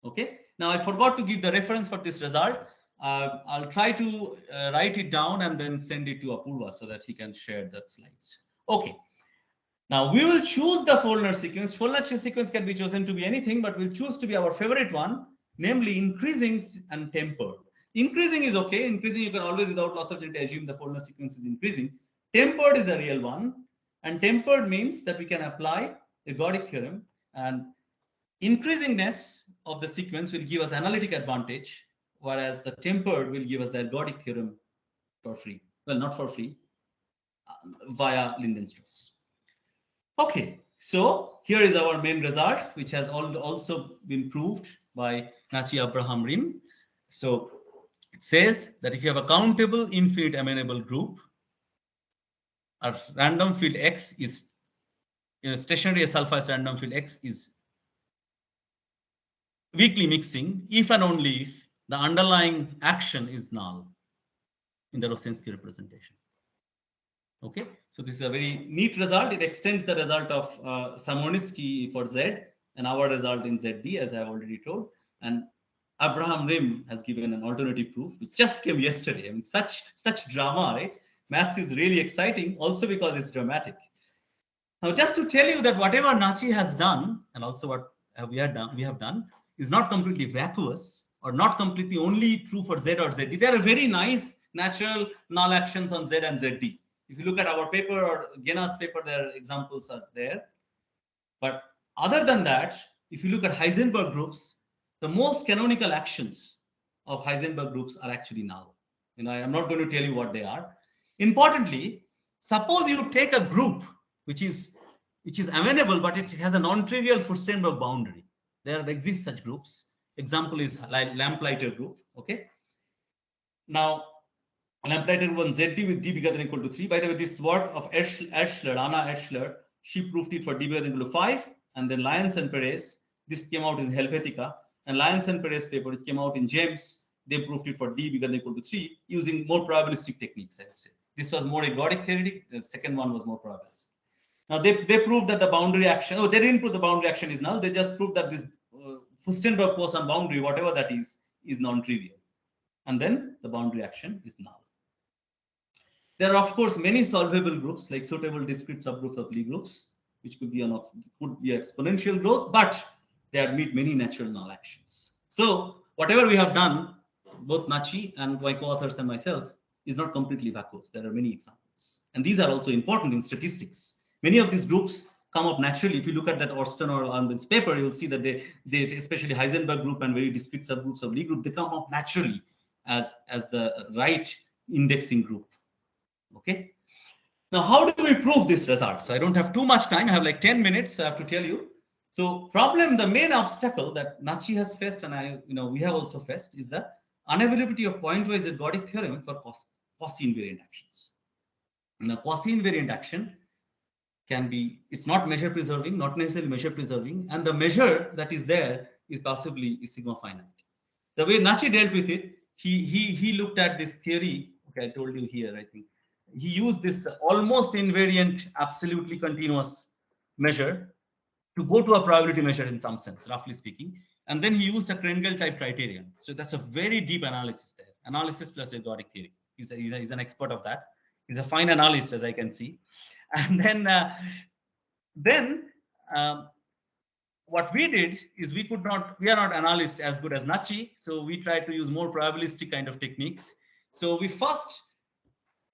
Okay. Now I forgot to give the reference for this result. I'll try to write it down and then send it to Apurva so that he can share the slides. Okay. Now we will choose the Følner sequence. Følner sequence can be chosen to be anything, but we'll choose to be our favorite one, namely increasing and tempered. Increasing is okay. Increasing, you can always, without loss of unity, assume the Følner sequence is increasing. Tempered is the real one. And tempered means that we can apply the ergodic theorem, and increasingness of the sequence will give us analytic advantage, whereas the tempered will give us the ergodic theorem for free. Well, not for free, via Lindenstrauss. Okay, so here is our main result, which has also been proved by Nachi Abraham Rim. So it says that if you have a countable infinite amenable group, a random field X is, stationary sulfide random field X is weakly mixing if and only if the underlying action is null in the Rosinski representation. Okay, so this is a very neat result. It extends the result of Samonitsky for Z and our result in ZD, as I have already told. And Abraham Rim has given an alternative proof, which just came yesterday. I mean, such drama, right? Maths is really exciting, also because it's dramatic. Now, just to tell you that whatever Nachi has done, and also what we have done, is not completely vacuous or not completely only true for Z or ZD. There are very nice natural null actions on Z and ZD. If you look at our paper or Gena's paper, their examples are there. But other than that, if you look at Heisenberg groups, the most canonical actions of Heisenberg groups are actually null. I am not going to tell you what they are. Importantly, suppose you take a group which is amenable, but it has a non-trivial Furstenberg boundary. There exist such groups. Example is Lamplighter group. Okay. Now, Lamplighter group on ZD with D bigger than or equal to 3. By the way, this work of Anna Eschler, she proved it for D bigger than or equal to 5. And then Lyons and Perez, this came out in Helvetica. And Lyons and Perez paper, which came out in James, they proved it for D bigger than or equal to 3 using more probabilistic techniques, I would say. This was more ergodic theoretic. The second one was more probabilistic. Now, they proved that the boundary action, they didn't prove the boundary action is null. They just proved that this Furstenberg-Poisson boundary, whatever that is non-trivial. And then the boundary action is null. There are, of course, many solvable groups like suitable discrete subgroups of Lie groups, which could be exponential growth, but they admit many natural null actions. So whatever we have done, both Nachi and my co-authors and myself, is not completely vacuous. There are many examples. And these are also important in statistics. Many of these groups come up naturally. If you look at that Orston or Arnbin's paper, you'll see that they especially Heisenberg group and very discrete subgroups of Lie group, they come up naturally as the right indexing group. Okay. Now, how do we prove this result? So I don't have too much time. I have like 10 minutes. So I have to tell you. So the main obstacle that Nachi has faced, and we have also faced, is the unavailability of pointwise ergodic theorem for quasi-invariant actions. Now, quasi-invariant action can be, it's not measure preserving, not necessarily measure preserving, and the measure that is there is possibly sigma finite. The way Nachi dealt with it, he looked at this theory. Okay, I told you here, I think. He used this almost invariant, absolutely continuous measure to go to a probability measure in some sense, roughly speaking. And then he used a Krengel type criterion. So that's a very deep analysis there. Analysis plus ergodic theory. He's an expert of that. He's a fine analyst, as I can see. And then what we did is we are not analysts as good as Nachi. So we tried to use more probabilistic kind of techniques. So we first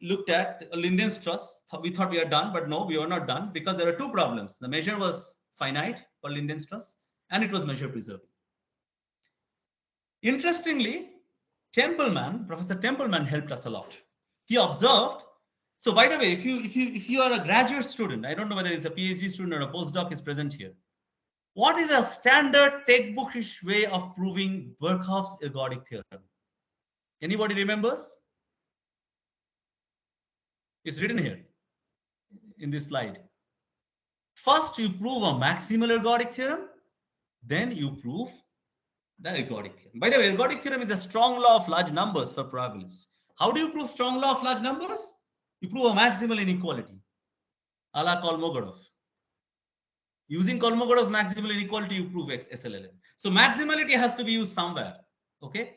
looked at Lindenstrauss. We thought we are done, but no, we were not done because there are two problems. The measure was finite for Lindenstrauss and it was measure preserving. Interestingly, Professor Tempelman helped us a lot. He observed. So by the way, if you are a graduate student, I don't know whether it's a PhD student or a postdoc is present here. What is a standard textbookish way of proving Birkhoff's ergodic theorem? Anybody remembers? It's written here in this slide. First, you prove a maximal ergodic theorem, then you prove the ergodic theorem. By the way, ergodic theorem is a strong law of large numbers for probabilities. How do you prove strong law of large numbers? You prove a maximal inequality, a la Kolmogorov. Using Kolmogorov's maximal inequality, you prove SLLM. So maximality has to be used somewhere, okay?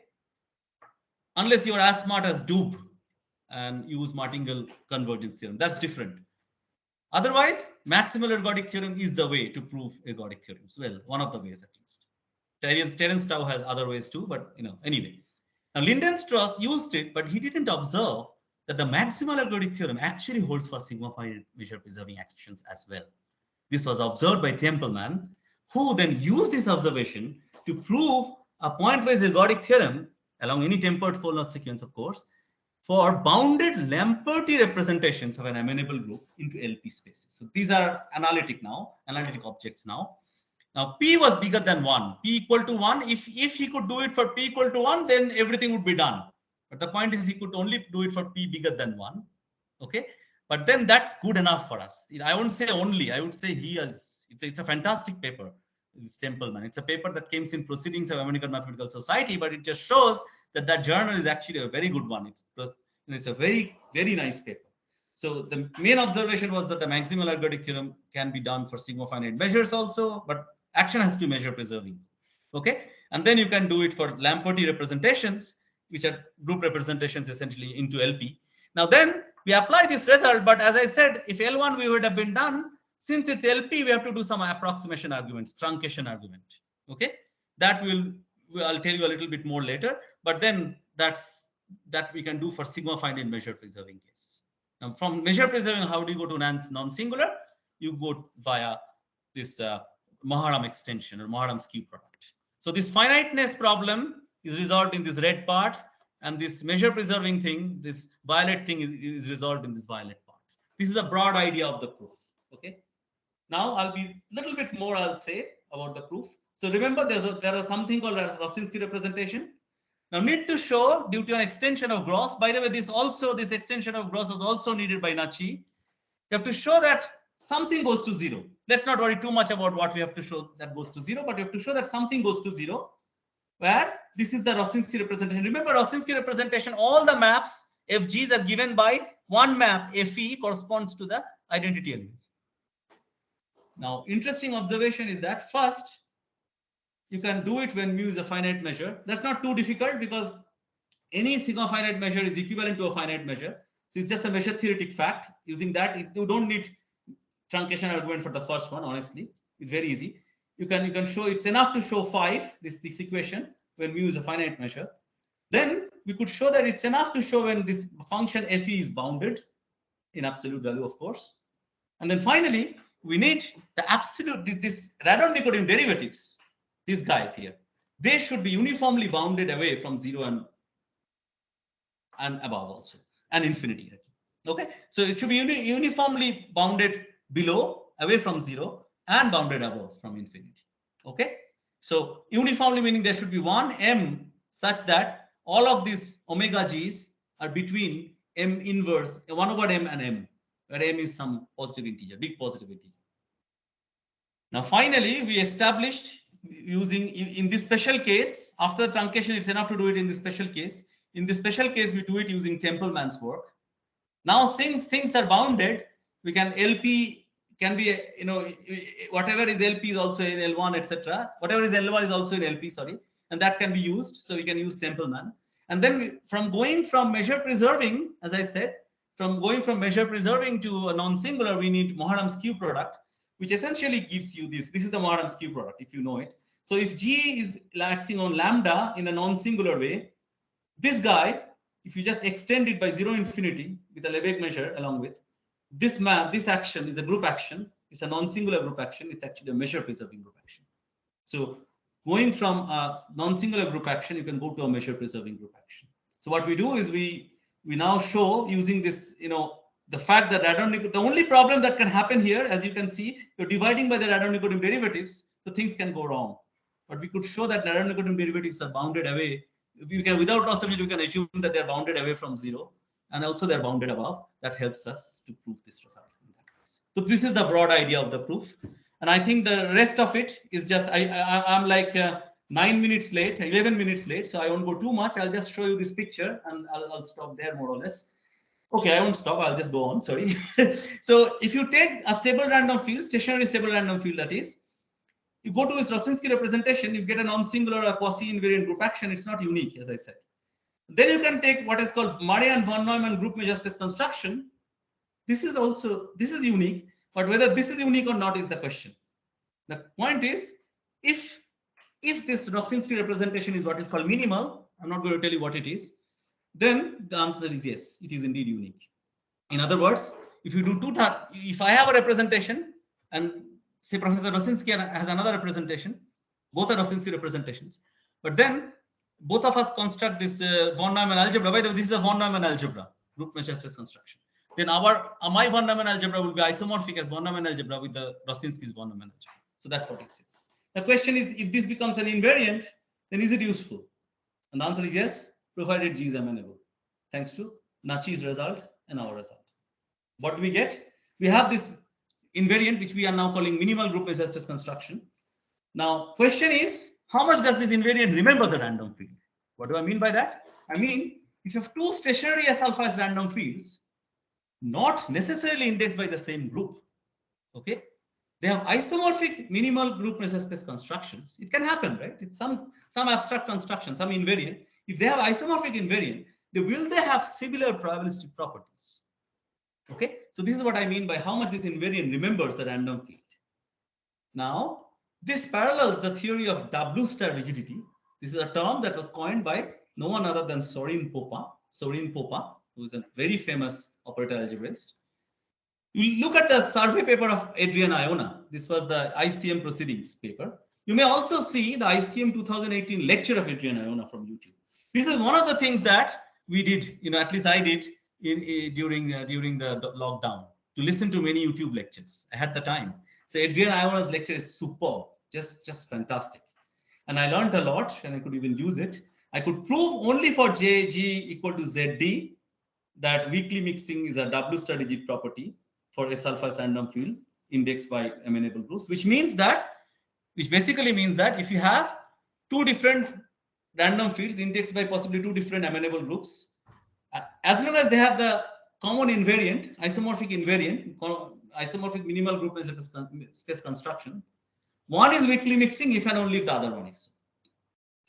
Unless you are as smart as Doob and use Martingale convergence theorem. That's different. Otherwise, maximal ergodic theorem is the way to prove ergodic theorems. Well, one of the ways at least. Terence Tao has other ways too, but anyway. Now, Lindenstrauss used it, but he didn't observe that the maximal ergodic theorem actually holds for sigma finite measure preserving actions as well. This was observed by Tempelman, who then used this observation to prove a pointwise ergodic theorem along any tempered Følner sequence, of course, for bounded Lamperti representations of an amenable group into LP spaces. So these are analytic objects now. Now P was bigger than 1, P equal to 1. If he could do it for P equal to 1, then everything would be done. But the point is he could only do it for P bigger than 1. Okay. But then that's good enough for us. I won't say only, I would say it's a fantastic paper. It's Tempelman. It's a paper that came in Proceedings of American Mathematical Society, but it just shows that that journal is actually a very good one. It's a very, very nice paper. So the main observation was that the maximal ergodic theorem can be done for sigma finite measures also, but action has to be measure preserving. Okay. And then you can do it for Lamperti representations, which are group representations essentially into LP. Now then we apply this result, but as I said, if L1 we would have been done, since it's LP, we have to do some approximation arguments, truncation argument. Okay. That I'll tell you a little bit more later, but then that we can do for sigma finite measure preserving case. Now from measure preserving, how do you go to non-singular? You go via this Maharam extension or Maharam skew-product. So this finiteness problem is resolved in this red part, and this measure preserving thing, this violet thing is resolved in this violet part. This is a broad idea of the proof. Okay. Now I'll be a little bit more, I'll say about the proof. So remember there was something called a Rosinski representation. Now need to show due to an extension of Gross. By the way, this extension of Gross was also needed by Nachi. You have to show that something goes to 0. Let's not worry too much about what we have to show that goes to 0, but you have to show that something goes to 0, where this is the Rosinski representation. Remember Rosinski representation, all the maps FGs are given by one map FE corresponds to the identity element. Now, interesting observation is that first, you can do it when mu is a finite measure. That's not too difficult because any sigma finite measure is equivalent to a finite measure. So it's just a measure theoretic fact. Using that, you don't need truncation argument for the first one, honestly. It's very easy. You can show, it's enough to show 5, this equation, when mu is a finite measure. Then we could show that it's enough to show when this function FE is bounded in absolute value, of course. And then finally, we need the absolute, this Radon-Nikodym derivatives, these guys here, they should be uniformly bounded away from 0 and above also, and infinity. Okay, so it should be uniformly bounded below, away from 0, and bounded above from infinity. Okay, so uniformly meaning there should be one M such that all of these omega g's are between M inverse, 1 over M and M, where M is some positive integer, big positive integer. Now finally, we established using, in this special case, after truncation, it's enough to do it in this special case. In this special case, we do it using Tempelman's work. Now, since things are bounded, we can LP can be, whatever is LP is also in L1, etc. Whatever is L1 is also in LP, sorry. And that can be used. So we can use Tempelman. And then going from measure preserving, as I said, from going from measure preserving to a non-singular, we need Maharam skew-product, which essentially gives you this. This is the Maharam skew-product, if you know it. So if G is acting on lambda in a non-singular way, this guy, if you just extend it by 0 infinity with a Lebesgue measure along with, this map, this action is a group action. It's a non-singular group action. It's actually a measure preserving group action. So going from a non-singular group action, you can go to a measure preserving group action. So what we do is we now show using this, the fact that the only problem that can happen here, as you can see, you're dividing by the Radon-Nikodym derivatives, so things can go wrong. But we could show that Radon-Nikodym derivatives are bounded away. We can, without loss of it, we can assume that they're bounded away from 0, and also they're bounded above. That helps us to prove this result. So this is the broad idea of the proof. And I think the rest of it is just, I'm like 9 minutes late, 11 minutes late, so I won't go too much. I'll just show you this picture, and I'll stop there more or less. Okay, I won't stop. I'll just go on. Sorry. So if you take a stable random field, stationary stable random field, that is, you go to this Rosinski representation, you get a non-singular or quasi-invariant group action. It's not unique, as I said. Then you can take what is called Murray and von Neumann group measure space construction. This is unique, but whether this is unique or not is the question. The point is, if this Rosinski representation is what is called minimal, I'm not going to tell you what it is, then the answer is yes, it is indeed unique. In other words, if you do if I have a representation and say Professor Rosinski has another representation, both are Rosinski representations, but then both of us construct this von Neumann algebra. By the way, this is a von Neumann algebra, group measure space construction. Then my von Neumann algebra will be isomorphic as von Neumann algebra with the Rosinski's von Neumann algebra. So that's what it says. The question is, if this becomes an invariant, then is it useful? And the answer is yes, provided G is amenable. Thanks to Nachi's result and our result. What do we get? We have this invariant, which we are now calling minimal group measure space construction. Now, question is, how much does this invariant remember the random field? What do I mean by that? I mean, if you have two stationary S alpha as random fields, not necessarily indexed by the same group, okay? They have isomorphic minimal group measure space constructions. It can happen, right? It's some abstract construction, some invariant. If they have isomorphic invariant, will they have similar probabilistic properties? Okay, so this is what I mean by how much this invariant remembers the random field. Now, this parallels the theory of W star rigidity. This is a term that was coined by no one other than Sorin Popa, who is a very famous operator algebraist. You look at the survey paper of Adrian Iona. This was the ICM proceedings paper. You may also see the ICM 2018 lecture of Adrian Iona from YouTube. This is one of the things that we did, at least I did during the lockdown, to listen to many YouTube lectures. I had the time. So Adrian Iona's lecture is superb, just fantastic. And I learned a lot, and I could even use it. I could prove only for JG equal to ZD that weakly mixing is a W star digit property for S alpha random field indexed by amenable groups, which basically means that if you have two different random fields indexed by possibly two different amenable groups, as long as they have the common invariant, isomorphic minimal group measure space construction, one is weakly mixing if and only if the other one is.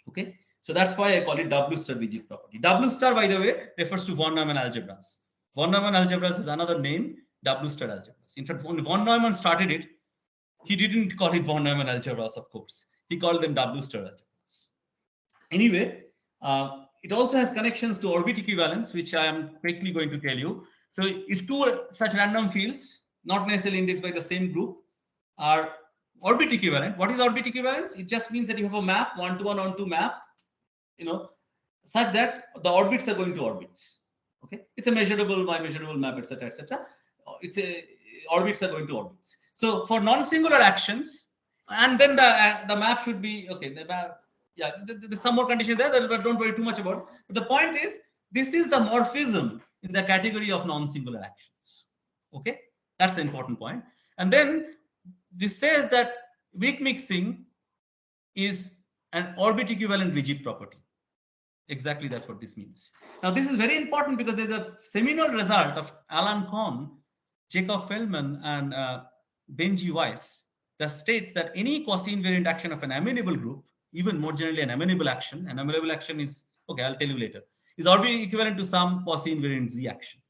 Okay, so that's why I call it W star digit property. W star, by the way, refers to von Neumann algebras. Von Neumann algebras is another name, W star algebras. In fact, when von Neumann started it, he didn't call it von Neumann algebras, of course. He called them W star algebras. Anyway, it also has connections to orbit equivalence, which I am quickly going to tell you. So if two such random fields, not necessarily indexed by the same group, are orbit equivalent. What is orbit equivalence? It just means that you have a map, 1-to-1 onto map, such that the orbits are going to orbits. Okay, it's a measurable by measurable map, etc., etc. Orbits are going to orbits. So for non-singular actions, and then the map should be okay. The map, yeah, there's some more conditions there that don't worry too much about. But the point is, this is the morphism in the category of non-singular actions. Okay, that's an important point. And then this says that weak mixing is an orbit equivalent rigid property. Exactly, that's what this means. Now, this is very important because there's a seminal result of Alan Kohn, Jacob Følner, and Benji Weiss that states that any quasi-invariant action of an amenable group, even more generally an amenable action is, okay, I'll tell you later, is orbit equivalent to some quasi-invariant Z action.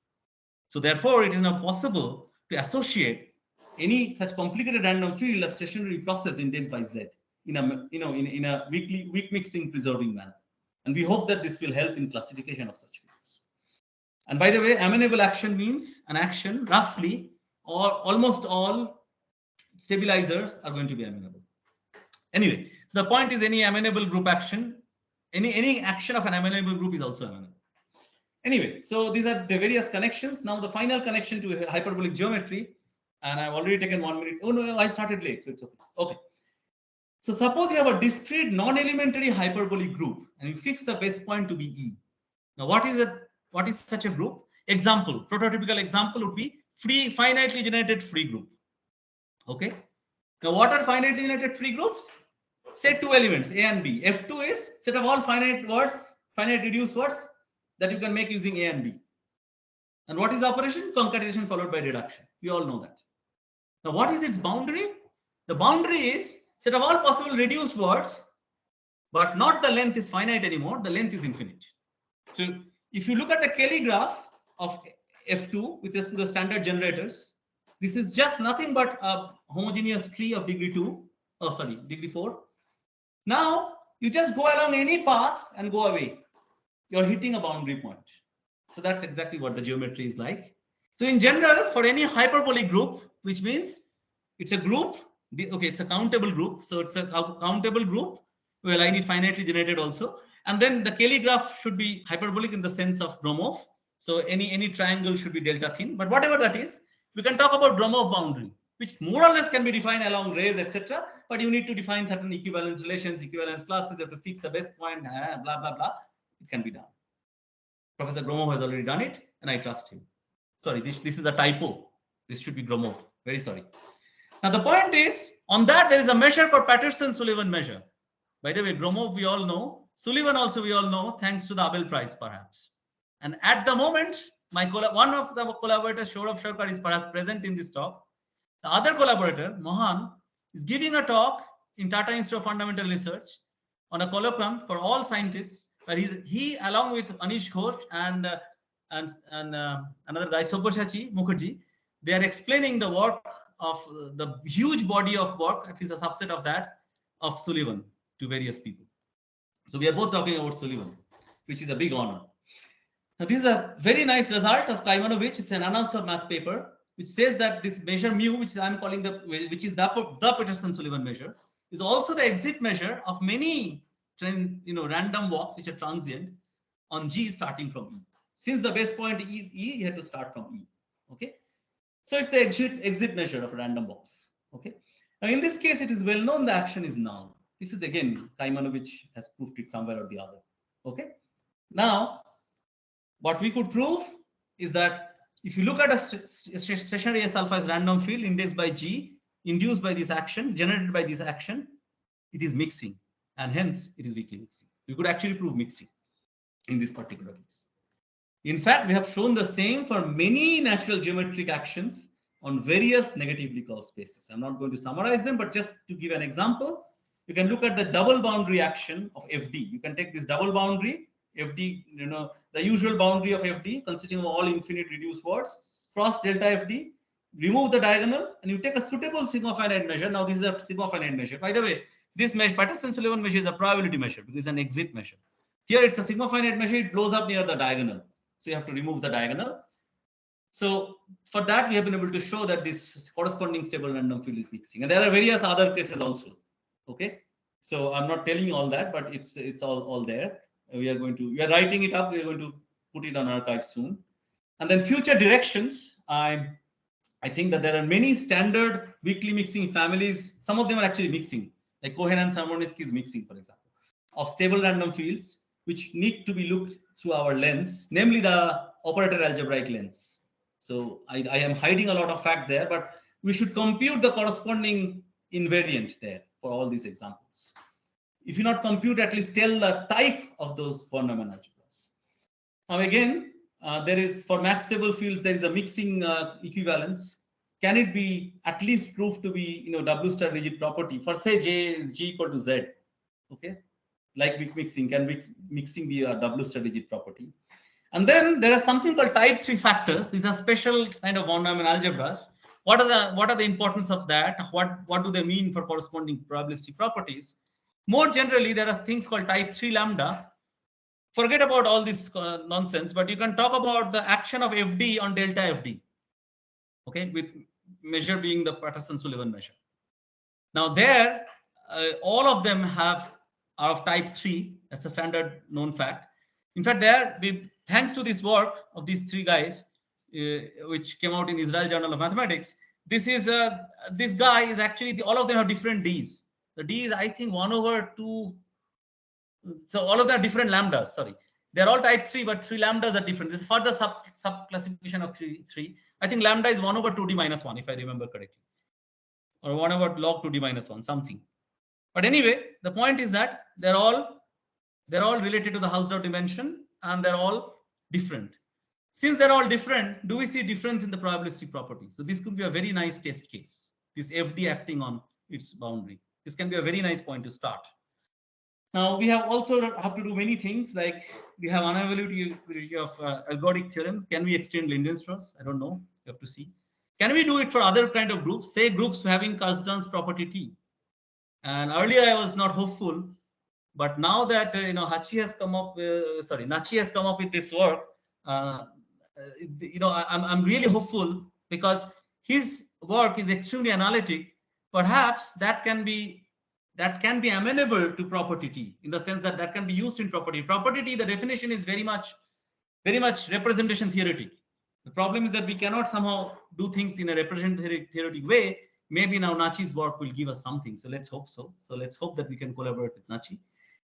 So therefore, it is now possible to associate any such complicated random field as stationary process indexed by Z in a weak mixing preserving manner. And we hope that this will help in classification of such fields. And by the way, amenable action means an action roughly, or almost all stabilizers are going to be amenable. Anyway, so the point is any amenable group action, any action of an amenable group is also amenable. Anyway, so these are the various connections. Now the final connection to hyperbolic geometry, and I've already taken 1 minute. Oh no, I started late, so it's okay. Okay. So suppose you have a discrete non-elementary hyperbolic group and you fix the base point to be E. Now what is such a group? Example, prototypical example would be finitely generated free group. Okay. Now what are finitely generated free groups? Say two elements, A and B. F2 is set of all finite reduced words that you can make using A and B. And what is the operation? Concatenation followed by reduction. We all know that. Now what is its boundary? The boundary is set of all possible reduced words, but not the length is finite anymore, the length is infinite. So if you look at the Kelly graph of F2 with respect to the standard generators, this is just nothing but a homogeneous tree of degree 4. Now you just go along any path and go away. You're hitting a boundary point. So that's exactly what the geometry is like. So in general, for any hyperbolic group, which means it's a group, okay, it's a countable group. So it's a countable group. Well, I need finitely generated also. And then the Cayley graph should be hyperbolic in the sense of Gromov. So any triangle should be delta thin. But whatever that is, we can talk about Gromov boundary, which more or less can be defined along rays, etc. But you need to define certain equivalence relations, equivalence classes. You have to fix the best point, blah, blah, blah. It can be done. Professor Gromov has already done it, and I trust him. Sorry, this is a typo. This should be Gromov. Very sorry. Now, the point is, on that, there is a measure called Patterson-Sullivan measure. By the way, Gromov we all know. Sullivan also we all know, thanks to the Abel Prize, perhaps. And at the moment, one of the collaborators, Saurabh Sharkar, is perhaps present in this talk. The other collaborator, Mohan, is giving a talk in Tata Institute of Fundamental Research on a colloquium for all scientists, where he along with Anish Ghosh and another guy, Sophoshachi Mukherjee, they are explaining the work of the huge body of work, at least a subset of that, of Sullivan to various people. So we are both talking about Sullivan, which is a big honor. Now, this is a very nice result of Kaymanovich. It's an unanswered math paper, which says that this measure mu, which I'm calling which is the Patterson-Sullivan measure, is also the exit measure of many random walks which are transient on G starting from E. Since the base point is E, you have to start from E. Okay, so it's the exit measure of a random box. Okay, now in this case, it is well known the action is null. This is again Kaymanovich has proved it somewhere or the other. Okay, now what we could prove is that if you look at a stationary S alpha as random field indexed by G, induced by this action, generated by this action, it is mixing, and hence it is weakly mixing. We could actually prove mixing in this particular case. In fact, we have shown the same for many natural geometric actions on various negatively curved spaces. I'm not going to summarize them, but just to give an example, you can look at the double boundary action of FD. You can take this double boundary, FD, the usual boundary of FD consisting of all infinite reduced words, cross delta FD, remove the diagonal, and you take a suitable sigma finite measure. Now, this is a sigma finite measure. By the way, this measure, Patterson-Sullivan measure, is a probability measure because it's an exit measure. Here, it's a sigma finite measure. It blows up near the diagonal. So you have to remove the diagonal. So for that, we have been able to show that this corresponding stable random field is mixing. And there are various other cases also. Okay. So I'm not telling you all that, but it's all there. We are writing it up. We are going to put it on archive soon. And then future directions. I think that there are many standard weakly mixing families. Some of them are actually mixing, like Cohen and Sarmonitsky is mixing, for example, of stable random fields, which need to be looked through our lens, namely the operator algebraic lens. So I am hiding a lot of fact there, but we should compute the corresponding invariant there for all these examples. If you not compute, at least tell the type of those Neumann algebras. Now again, there is for max stable fields, there is a mixing equivalence. Can it be at least proved to be W star rigid property for say G equal to Z? Okay, like weak mixing, can mixing be a W star rigid property? And then there is something called type 3 factors. These are special kind of von Neumann algebras. What are the importance of that? What do they mean for corresponding probabilistic properties? More generally, there are things called type 3 lambda. Forget about all this nonsense, but you can talk about the action of FD on delta FD. Okay, with measure being the Patterson-Sullivan measure. Now there, all of them are of type 3. That's a standard known fact. In fact, thanks to this work of these three guys, which came out in Israel Journal of Mathematics, this guy is actually, all of them have different Ds. The D is, I think, 1/2. So all of them are different lambdas. Sorry, they're all type 3, but 3 lambdas are different. This is further sub classification of 3. I think lambda is 1/2D minus 1, if I remember correctly, or 1/log 2D minus 1, something. But anyway, the point is that they're all related to the Hausdorff dimension, and they're all different. Since they're all different, do we see difference in the probabilistic properties? So this could be a very nice test case. This FD acting on its boundary. This can be a very nice point to start. Now we also have to do many things, like we have unavailability of ergodic theorem. Can we extend Lindenstrauss? I don't know. You have to see. Can we do it for other kind of groups? Say groups having Kasdan's property T. And earlier I was not hopeful, but now that Nachi has come up with this work, I'm really hopeful because his work is extremely analytic. Perhaps that can be that can be amenable to property T, in the sense that that can be used in property. Property T, the definition is very much representation theoretic. The problem is that we cannot somehow do things in a representation theoretic way. Maybe now Nachi's work will give us something. So let's hope so. So let's hope that we can collaborate with Nachi.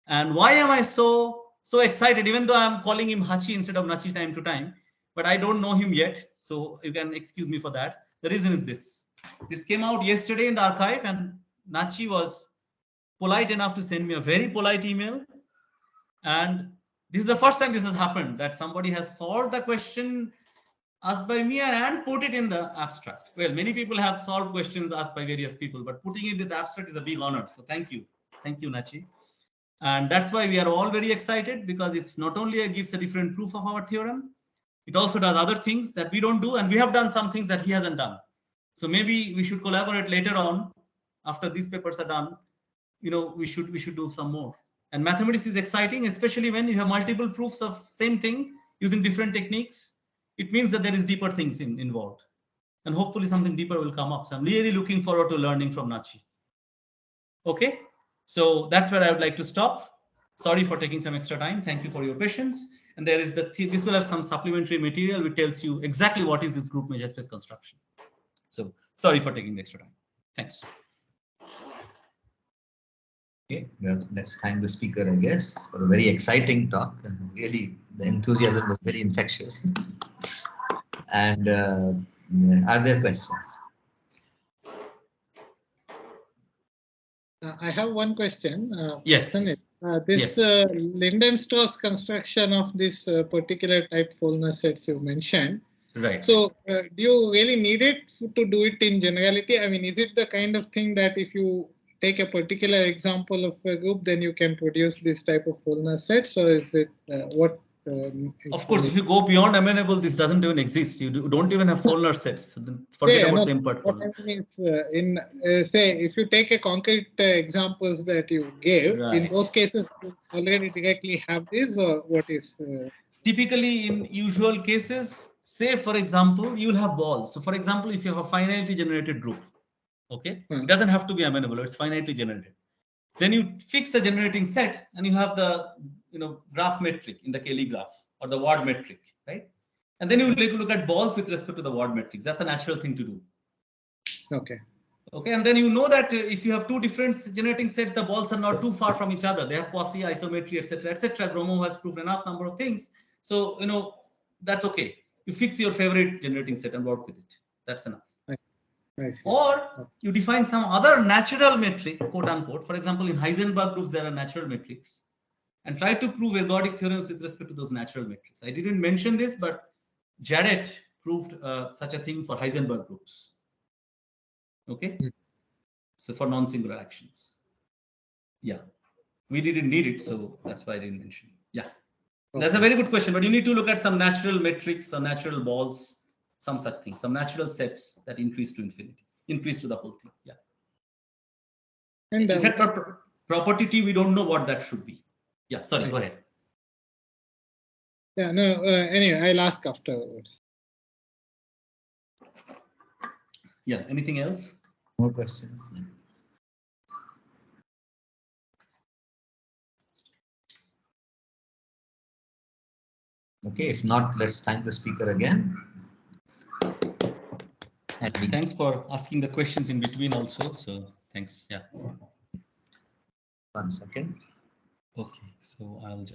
And why am I so excited, even though I'm calling him Hachi instead of Nachi time to time, but I don't know him yet. So you can excuse me for that. The reason is this. This came out yesterday in the archive, and Nachi was polite enough to send me a very polite email. And this is the first time this has happened, that somebody has solved the question asked by me and put it in the abstract. Well, many people have solved questions asked by various people, but putting it in the abstract is a big honor. So thank you, Nachi. And that's why we are all very excited, because it's not only gives a different proof of our theorem, it also does other things that we don't do, and we have done some things that he hasn't done. So maybe we should collaborate later on after these papers are done. We should do some more. And mathematics is exciting, especially when you have multiple proofs of same thing using different techniques. It means that there is deeper things involved, and hopefully something deeper will come up. So I'm really looking forward to learning from Nachi. Okay, so that's where I would like to stop. Sorry for taking some extra time. Thank you for your patience. And there is this will have some supplementary material which tells you exactly what is this group measure space construction. So sorry for taking the extra time. Thanks. Okay, well, let's thank the speaker, I guess, for a very exciting talk. And really, the enthusiasm was very infectious. And are there questions? I have one question. Yes. This Lindenstrauss construction of this particular type Følner sets you mentioned. Right. So do you really need it to do it in generality? I mean, is it the kind of thing that if you take a particular example of a group, then you can produce this type of Følner sets, or is it what? Of course, if you go beyond amenable, this doesn't even exist. You don't even have Følner sets. Forget about the import Følner. What I mean is, say, if you take a concrete examples that you gave, in those cases, you already directly have this, or what is? Typically, in usual cases, say, for example, you will have balls. So, for example, if you have a finitely generated group, okay, it doesn't have to be amenable, it's finitely generated. Then you fix the generating set, and you have the graph metric in the Kelly graph, or the word metric, right? And then you look at balls with respect to the word metric. That's the natural thing to do. Okay. Okay, and then you know that if you have two different generating sets, the balls are not too far from each other. They have quasi isometry, etc., etc. Gromov has proved enough number of things. So that's okay. You fix your favorite generating set and work with it. That's enough. Or you define some other natural metric, quote unquote. For example, in Heisenberg groups, there are natural metrics, and try to prove ergodic theorems with respect to those natural metrics. I didn't mention this, but Jarrett proved such a thing for Heisenberg groups. Okay, so for non-singular actions. Yeah, we didn't need it, so that's why I didn't mention it. Yeah, that's a very good question, but you need to look at some natural metrics, some natural balls, some such things, some natural sets that increase to infinity, increase to the whole thing. Yeah. And in fact, property T, we don't know what that should be. Yeah, sorry, go ahead. Yeah, no, anyway, I'll ask afterwards. Yeah, anything else? More questions? Okay, if not, let's thank the speaker again. And thanks for asking the questions in between also. So thanks. Yeah. 1 second. Okay, so I'll just